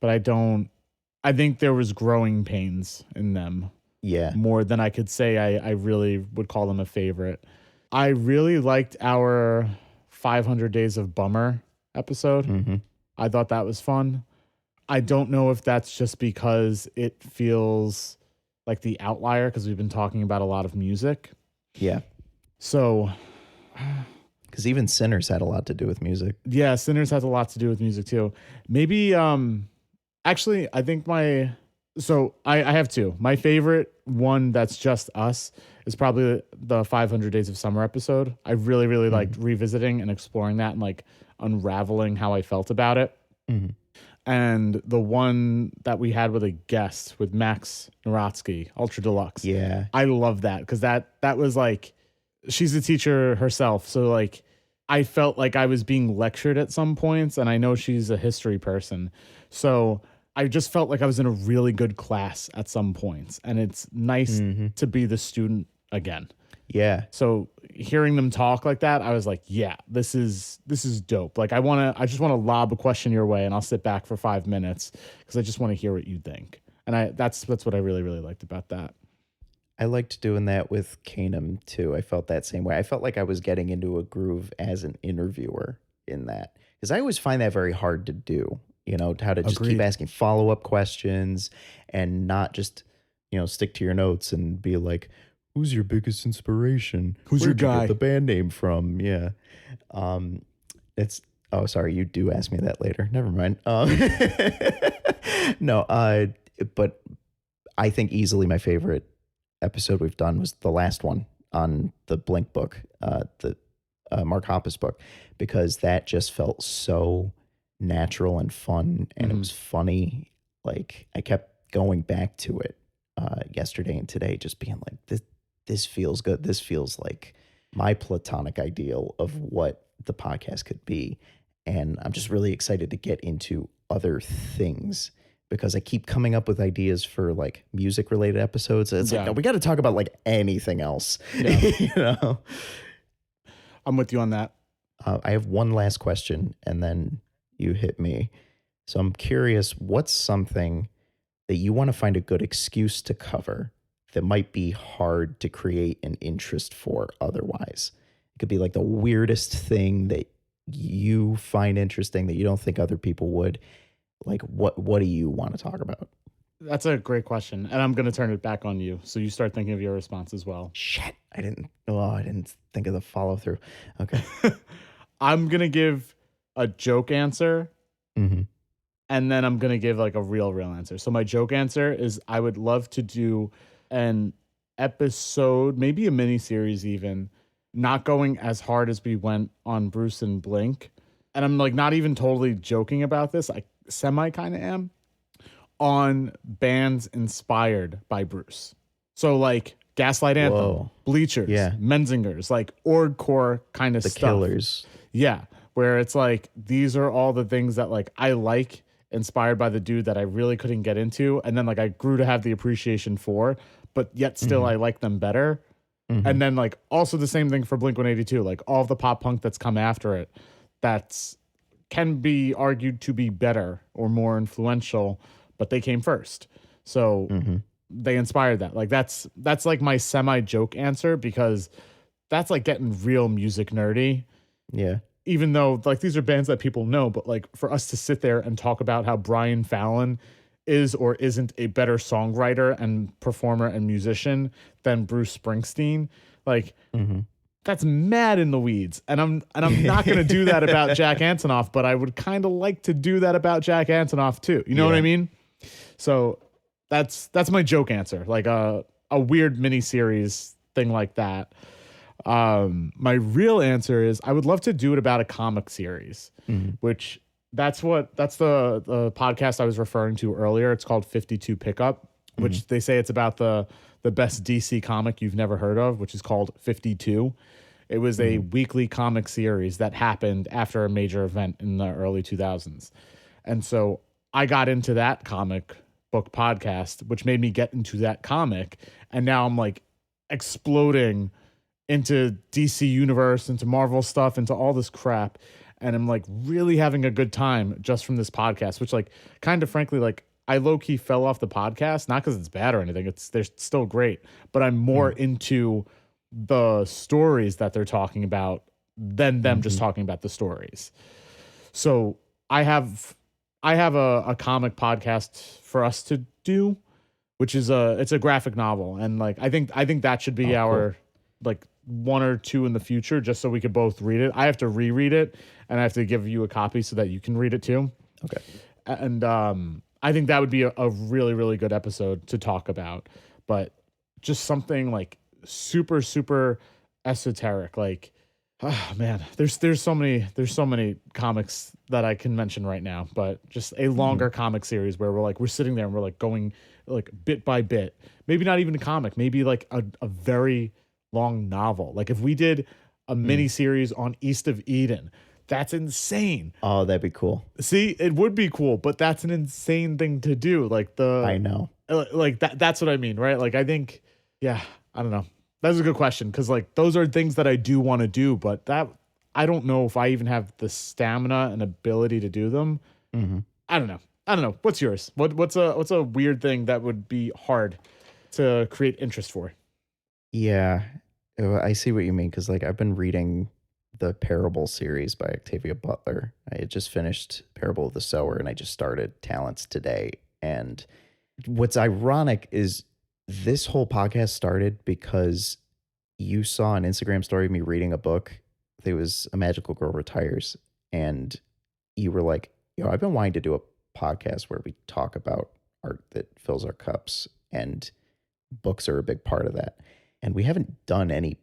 but I think there was growing pains in them.
Yeah.
More than I could say I really would call them a favorite. I really liked our 500 Days of Bummer episode. Mm-hmm. I thought that was fun. I don't know if that's just because it feels like the outlier because we've been talking about a lot of music.
Yeah.
So,
because even Sinners had a lot to do with music.
Yeah, Sinners has a lot to do with music too. Maybe, actually, I think I have two. My favorite one that's just us is probably the 500 Days of Summer episode. I really, really liked revisiting and exploring that and like unraveling how I felt about it. Mm-hmm. And the one that we had with a guest with Max Naratsky, Ultra Deluxe.
Yeah.
I love that because that was like, she's a teacher herself. So like, I felt like I was being lectured at some points, and I know she's a history person. So I just felt like I was in a really good class at some points, and it's nice to be the student again.
Yeah.
So hearing them talk like that, I was like, yeah, this is dope. Like I just want to lob a question your way, and I'll sit back for 5 minutes because I just want to hear what you think. And that's what I really, really liked about that.
I liked doing that with Kanem too. I felt that same way. I felt like I was getting into a groove as an interviewer in that, because I always find that very hard to do. how to just keep
Agreed.
asking follow-up questions and not just, stick to your notes and be like, who's your biggest inspiration?
Who's your
Where'd you
guy?
get the band name from? Yeah. It's, oh, sorry. You do ask me that later. Never mind. No, but I think easily my favorite episode we've done was the last one on the Blink book, the Mark Hoppus book, because that just felt so natural and fun, and it was funny. Like, I kept going back to it yesterday and today, just being like, this feels good. This feels like my platonic ideal of what the podcast could be. And I'm just really excited to get into other things because I keep coming up with ideas for like music related episodes. It's like, no, we got to talk about like anything else.
Yeah. I'm with you on that.
I have one last question and then you hit me. So I'm curious, what's something that you want to find a good excuse to cover that might be hard to create an interest for otherwise? It could be like the weirdest thing that you find interesting that you don't think other people would. Like, what do you want to talk about?
That's a great question. And I'm going to turn it back on you. So you start thinking of your response as well.
Shit. I didn't think of the follow through. Okay.
I'm going to give a joke answer.
Mm-hmm.
And then I'm going to give like a real answer. So my joke answer is I would love to do an episode, maybe a mini series even, not going as hard as we went on Bruce and Blink. And I'm like not even totally joking about this. I semi kind of am, on bands inspired by Bruce. So like Gaslight Anthem, Bleachers, Menzingers, like Ordcore kind of
the
stuff.
Killers.
Yeah. Where it's like, these are all the things that like I like, inspired by the dude that I really couldn't get into. And then like I grew to have the appreciation for, but yet still I like them better. And then like also the same thing for Blink-182, like all of the pop punk that's come after it, that's can be argued to be better or more influential, but they came first. So they inspired that. Like that's like my semi joke answer, because that's like getting real music nerdy.
Yeah.
Even though like these are bands that people know, but like for us to sit there and talk about how Brian Fallon is or isn't a better songwriter and performer and musician than Bruce Springsteen, like that's mad in the weeds. And I'm not going to do that about Jack Antonoff, but I would kind of like to do that about Jack Antonoff too. You know what I mean? So that's my joke answer, like a weird mini series thing like that. My real answer is I would love to do it about a comic series, which that's the podcast I was referring to earlier. It's called 52 Pickup, which they say it's about the best DC comic you've never heard of, which is called 52. It was a weekly comic series that happened after a major event in the early 2000s. And so I got into that comic book podcast, which made me get into that comic. And now I'm like exploding into DC Universe, into Marvel stuff, into all this crap. And I'm like really having a good time just from this podcast, which like kind of frankly, like I low key fell off the podcast, not because it's bad or anything. They're still great, but I'm more into the stories that they're talking about than them just talking about the stories. So I have a comic podcast for us to do, which is it's a graphic novel. And like, I think that should be our like one or two in the future, just so we could both read it. I have to reread it and I have to give you a copy so that you can read it too.
Okay.
And I think that would be a really, really good episode to talk about, but just something like super, super esoteric. Like, oh man, there's so many comics that I can mention right now, but just a longer comic series where we're sitting there and we're like going like bit by bit, maybe not even a comic, maybe like a very long novel. Like if we did a mini series on East of Eden, that's insane.
Oh, that'd be cool.
See, it would be cool, but that's an insane thing to do. Like
I know.
Like that's what I mean, right? Like I think, yeah, I don't know. That's a good question, because like those are things that I do want to do, but that I don't know if I even have the stamina and ability to do them. I don't know. What's yours? What's a weird thing that would be hard to create interest for?
Yeah, I see what you mean, because like I've been reading the Parable series by Octavia Butler. I had just finished Parable of the Sower, and I just started Talents today. And what's ironic is this whole podcast started because you saw an Instagram story of me reading a book. It was A Magical Girl Retires. And you were like, I've been wanting to do a podcast where we talk about art that fills our cups, and books are a big part of that. And we haven't done any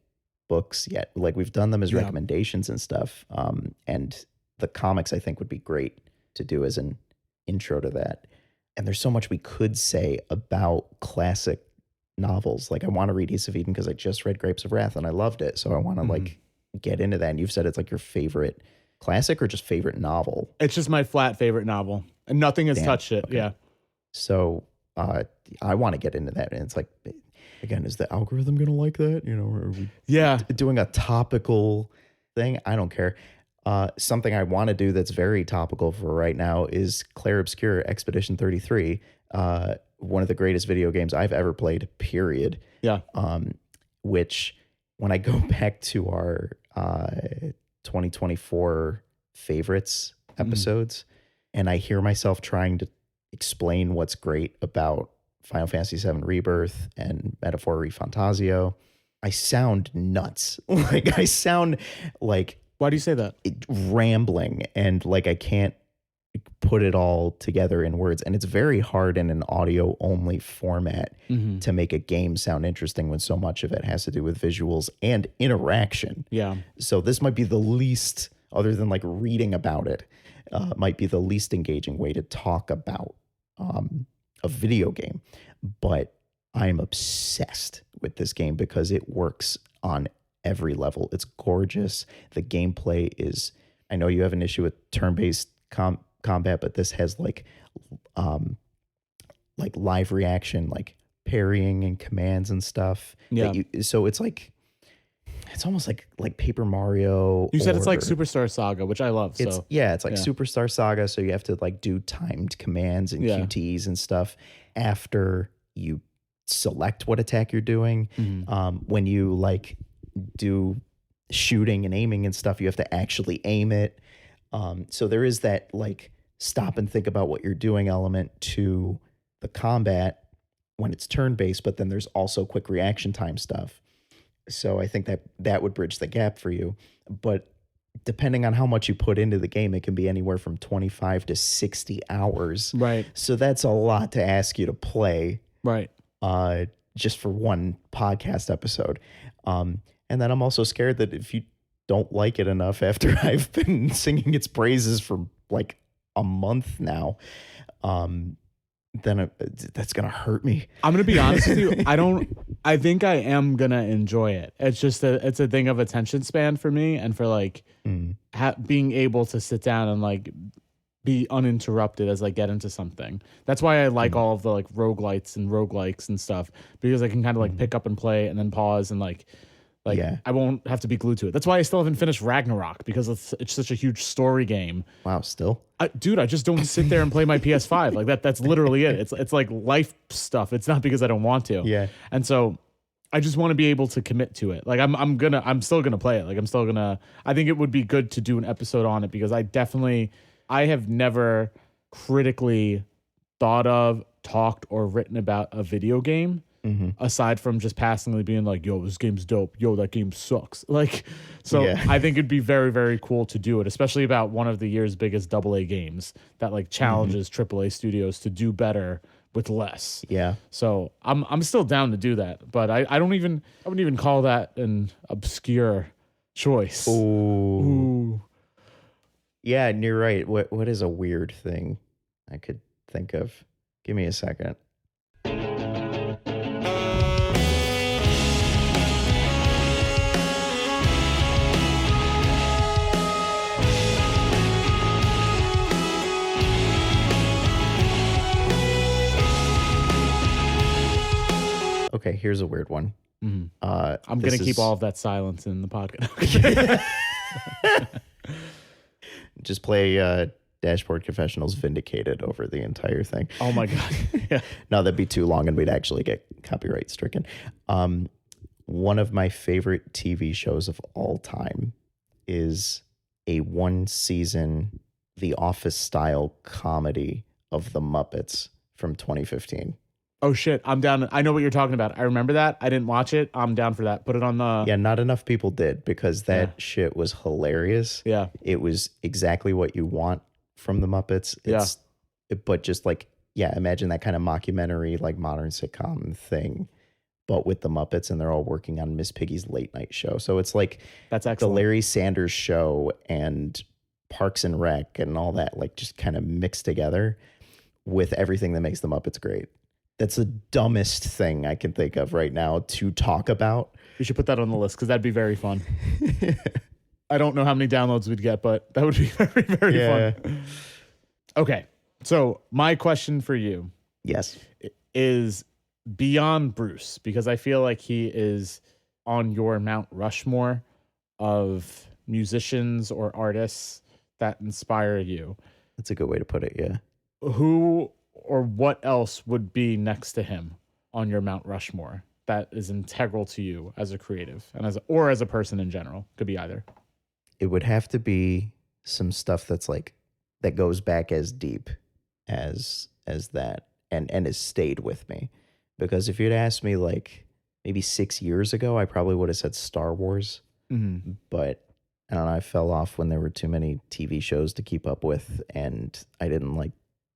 books yet. Like, we've done them as recommendations and stuff. And the comics, I think, would be great to do as an intro to that. And there's so much we could say about classic novels. Like, I want to read East of Eden because I just read Grapes of Wrath and I loved it. So I want to like get into that. And you've said it's like your favorite classic or just favorite novel?
It's just my flat favorite novel, and nothing has touched it. Okay. Yeah.
So I want to get into that. And it's like, again, is the algorithm going to like that? You know, are we doing a topical thing? I don't care. Something I want to do that's very topical for right now is Clair Obscur Expedition 33, one of the greatest video games I've ever played, period.
Yeah.
Which, when I go back to our 2024 favorites episodes, and I hear myself trying to explain what's great about Final Fantasy VII Rebirth and Metaphor Refantasio, I sound nuts. Like, I sound like...
Why do you say that?
Rambling, and like I can't put it all together in words. And it's very hard in an audio only format to make a game sound interesting when so much of it has to do with visuals and interaction.
Yeah.
So this might be the least, other than like reading about it, might be the least engaging way to talk about a video game. But I'm obsessed with this game because it works on every level. It's gorgeous. The gameplay is, I know you have an issue with turn-based combat, but this has like live reaction, like parrying and commands and stuff.
Yeah.
So it's like, it's almost like Paper Mario.
You said it's like Superstar Saga, which I love.
It's like Superstar Saga. So you have to like do timed commands and QTEs and stuff after you select what attack you're doing. When you like do shooting and aiming and stuff, you have to actually aim it. So there is that like stop and think about what you're doing element to the combat when it's turn-based, but then there's also quick reaction time stuff. So I think that would bridge the gap for you. But depending on how much you put into the game, it can be anywhere from 25 to 60 hours.
Right.
So that's a lot to ask you to play.
Right.
Just for one podcast episode. And then I'm also scared that if you don't like it enough after I've been singing its praises for like a month now, then that's going to hurt me.
I'm going to be honest with you. I think I am going to enjoy it. It's just it's a thing of attention span for me, and for like being able to sit down and like be uninterrupted as I get into something. That's why I like all of the like roguelites and roguelikes and stuff, because I can kind of like pick up and play and then pause and like I won't have to be glued to it. That's why I still haven't finished Ragnarok, because it's such a huge story game.
Wow, still?
Dude, I just don't sit there and play my PS5 like that. That's literally it. It's like life stuff. It's not because I don't want to.
Yeah.
And so I just want to be able to commit to it. Like I'm still gonna play it. Like I think it would be good to do an episode on it, because I have never critically thought of, talked, or written about a video game aside from just passingly being like, yo, this game's dope. Yo, that game sucks. Like, so I think it'd be very, very cool to do it, especially about one of the year's biggest AA games that like challenges AAA studios to do better with less. Yeah. So I'm still down to do that, but I wouldn't even call that an obscure choice.
Ooh. Yeah, and you're right. What is a weird thing I could think of? Give me a second. Okay, here's a weird one.
I'm going to keep all of that silence in the podcast.
Just play Dashboard Confessionals Vindicated over the entire thing.
Oh my God. Yeah.
No, that'd be too long and we'd actually get copyright stricken. One of my favorite TV shows of all time is a one season The Office style comedy of the Muppets from 2015.
Oh shit, I'm down. I know what you're talking about. I remember that. I didn't watch it. I'm down for that. Put it on the.
Yeah, not enough people did because that shit was hilarious.
Yeah.
It was exactly what you want from the Muppets. But just like, yeah, imagine that kind of mockumentary, like modern sitcom thing, but with the Muppets, and they're all working on Miss Piggy's late night show. So it's like
That's
the
excellent.
Larry Sanders Show and Parks and Rec and all that, like just kind of mixed together with everything that makes the Muppets great. That's the dumbest thing I can think of right now to talk about.
We should put that on the list because that'd be very fun. I don't know how many downloads we'd get, but that would be very, very fun. Okay. So my question for you is beyond Bruce, because I feel like he is on your Mount Rushmore of musicians or artists that inspire you.
That's a good way to put it, yeah.
Who or what else would be next to him on your Mount Rushmore that is integral to you as a creative and as a person in general? Could be either.
It would have to be some stuff that's like that goes back as deep as that and has stayed with me. Because if you'd asked me like maybe 6 years ago, I probably would have said Star Wars.
Mm-hmm.
But I don't know, I fell off when there were too many TV shows to keep up with, and I didn't like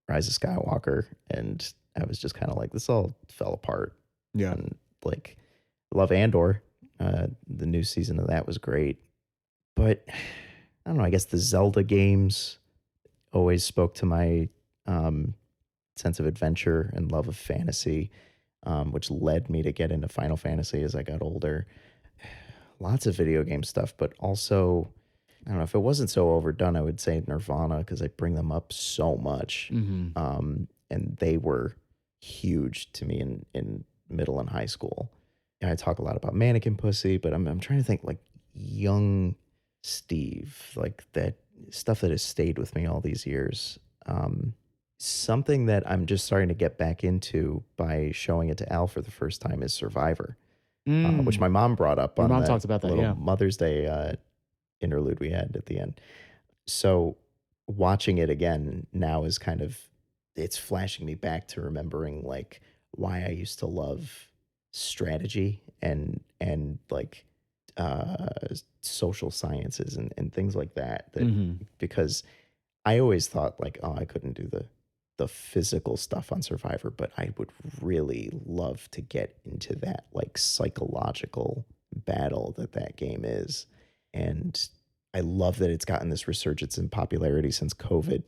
Rise of Skywalker, and I was just kind of like, this all fell apart.
Yeah.
And like, love Andor. The new season of that was great. But I don't know, I guess the Zelda games always spoke to my sense of adventure and love of fantasy, which led me to get into Final Fantasy as I got older. Lots of video game stuff, but also, I don't know, if it wasn't so overdone, I would say Nirvana, because I bring them up so much.
Mm-hmm.
And they were huge to me in middle and high school. And I talk a lot about Mannequin Pussy, but I'm trying to think like young Steve, like that stuff that has stayed with me all these years. Something that I'm just starting to get back into by showing it to Al for the first time is Survivor. Which my mom brought up on
talked about that,
little Mother's Day interlude we had at the end. So watching it again now is kind of, it's flashing me back to remembering like why I used to love strategy and like social sciences and things like that. Because I always thought like, oh, I couldn't do the physical stuff on Survivor, but I would really love to get into that like psychological battle that game is. And I love that it's gotten this resurgence in popularity since COVID.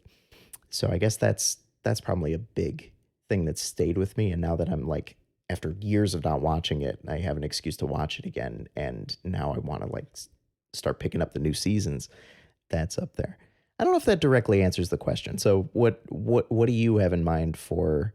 So I guess that's probably a big thing that stayed with me. And now that I'm like, after years of not watching it, I have an excuse to watch it again. And now I want to like start picking up the new seasons. That's up there. I don't know if that directly answers the question. So what do you have in mind for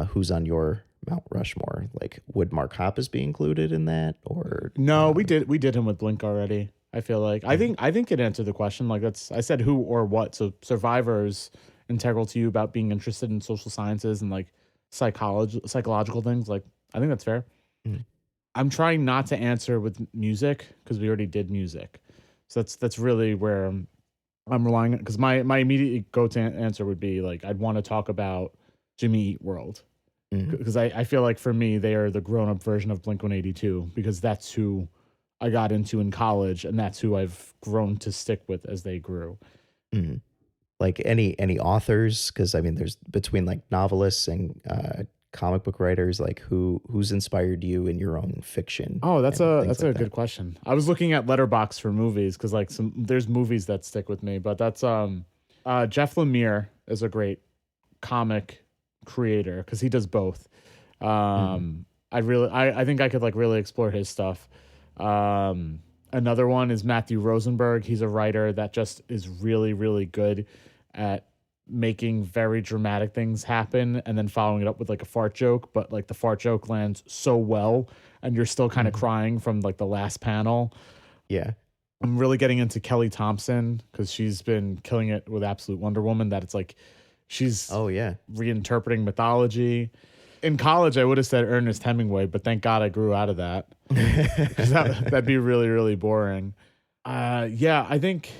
who's on your Mount Rushmore? Like, would Mark Hoppus be included in that, or
no? We did him with Blink already. I feel like I think it answered the question. Like I said who or what. So Survivor's integral to you about being interested in social sciences and like psychological things. Like I think that's fair.
Mm.
I'm trying not to answer with music because we already did music. So that's really where I'm relying on, because my immediate go-to answer would be like I'd want to talk about Jimmy Eat World, because I feel like for me they are the grown-up version of Blink-182, because that's who I got into in college and that's who I've grown to stick with as they grew.
Like any authors, because I mean there's between like novelists and comic book writers, like who's inspired you in your own fiction?
Oh, that's a good question. I was looking at Letterboxd for movies because like there's movies that stick with me, but that's Jeff Lemire is a great comic creator because he does both. I think I could like really explore his stuff. Another one is Matthew Rosenberg. He's a writer that just is really, really good at making very dramatic things happen and then following it up with like a fart joke, but like the fart joke lands so well and you're still kind of crying from like the last panel.
Yeah.
I'm really getting into Kelly Thompson because she's been killing it with Absolute Wonder Woman, that it's like she's reinterpreting mythology. In college, I would have said Ernest Hemingway, but thank God I grew out of that. 'Cause that'd be really, really boring. Yeah, I think.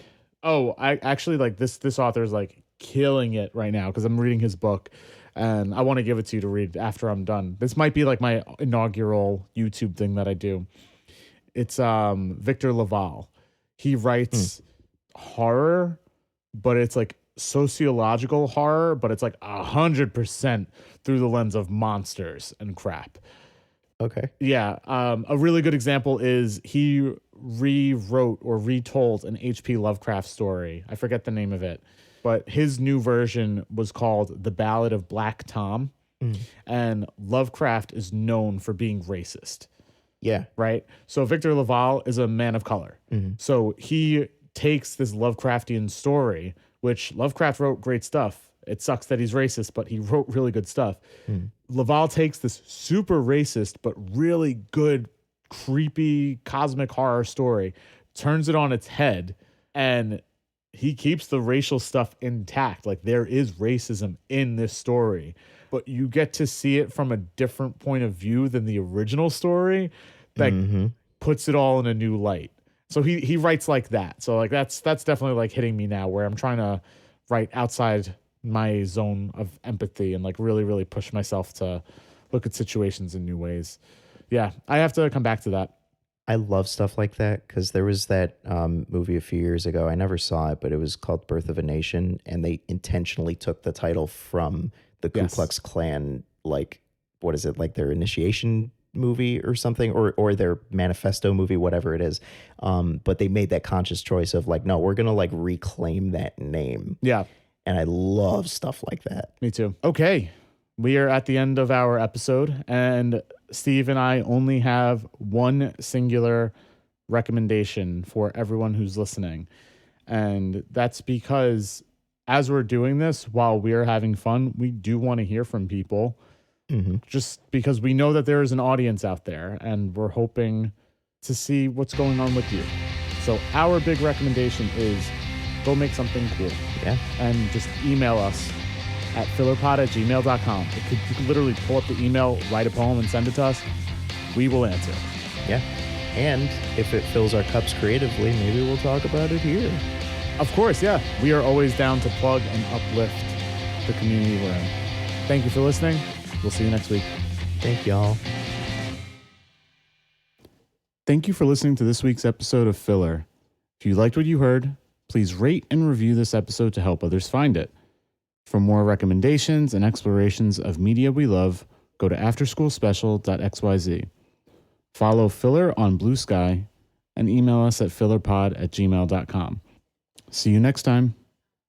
Oh, I actually like this author is like killing it right now because I'm reading his book, and I want to give it to you to read after I'm done. This might be like my inaugural YouTube thing that I do. It's Victor Laval. He writes horror, but it's like sociological horror, but it's like 100% through the lens of monsters and crap.
Okay.
Yeah. A really good example is he rewrote or retold an H.P. Lovecraft story. I forget the name of it, but his new version was called The Ballad of Black Tom. And Lovecraft is known for being racist.
Yeah.
Right. So Victor Laval is a man of color. So he takes this Lovecraftian story, which Lovecraft wrote great stuff. It sucks that he's racist, but he wrote really good stuff. Laval takes this super racist, but really good, creepy, cosmic horror story, turns it on its head, and he keeps the racial stuff intact. Like there is racism in this story, but you get to see it from a different point of view than the original story that puts it all in a new light. So he writes like that. So like that's definitely like hitting me now where I'm trying to write outside my zone of empathy and like really, really push myself to look at situations in new ways. Yeah, I have to come back to that.
I love stuff like that because there was that movie a few years ago. I never saw it, but it was called Birth of a Nation, and they intentionally took the title from the Ku Klux Klan, like, what is it, like their initiation movie or something, or their manifesto movie, whatever it is. But they made that conscious choice of like, no, we're going to like reclaim that name.
Yeah.
And I love stuff like that.
Me too. Okay. We are at the end of our episode, and Steve and I only have one singular recommendation for everyone who's listening. And that's because as we're doing this, while we're having fun, we do want to hear from people just because we know that there is an audience out there and we're hoping to see what's going on with you. So our big recommendation is go make something cool.
Yeah.
And just email us at FillerPod@gmail.com. You could literally pull up the email, write a poem, and send it to us. We will answer.
Yeah. And if it fills our cups creatively, maybe we'll talk about it here.
Of course, yeah. We are always down to plug and uplift the community we're in. Thank you for listening. We'll see you next week.
Thank y'all.
Thank you for listening to this week's episode of Filler. If you liked what you heard, please rate and review this episode to help others find it. For more recommendations and explorations of media we love, go to afterschoolspecial.xyz. Follow Filler on Blue Sky and email us at fillerpod@gmail.com. See you next time.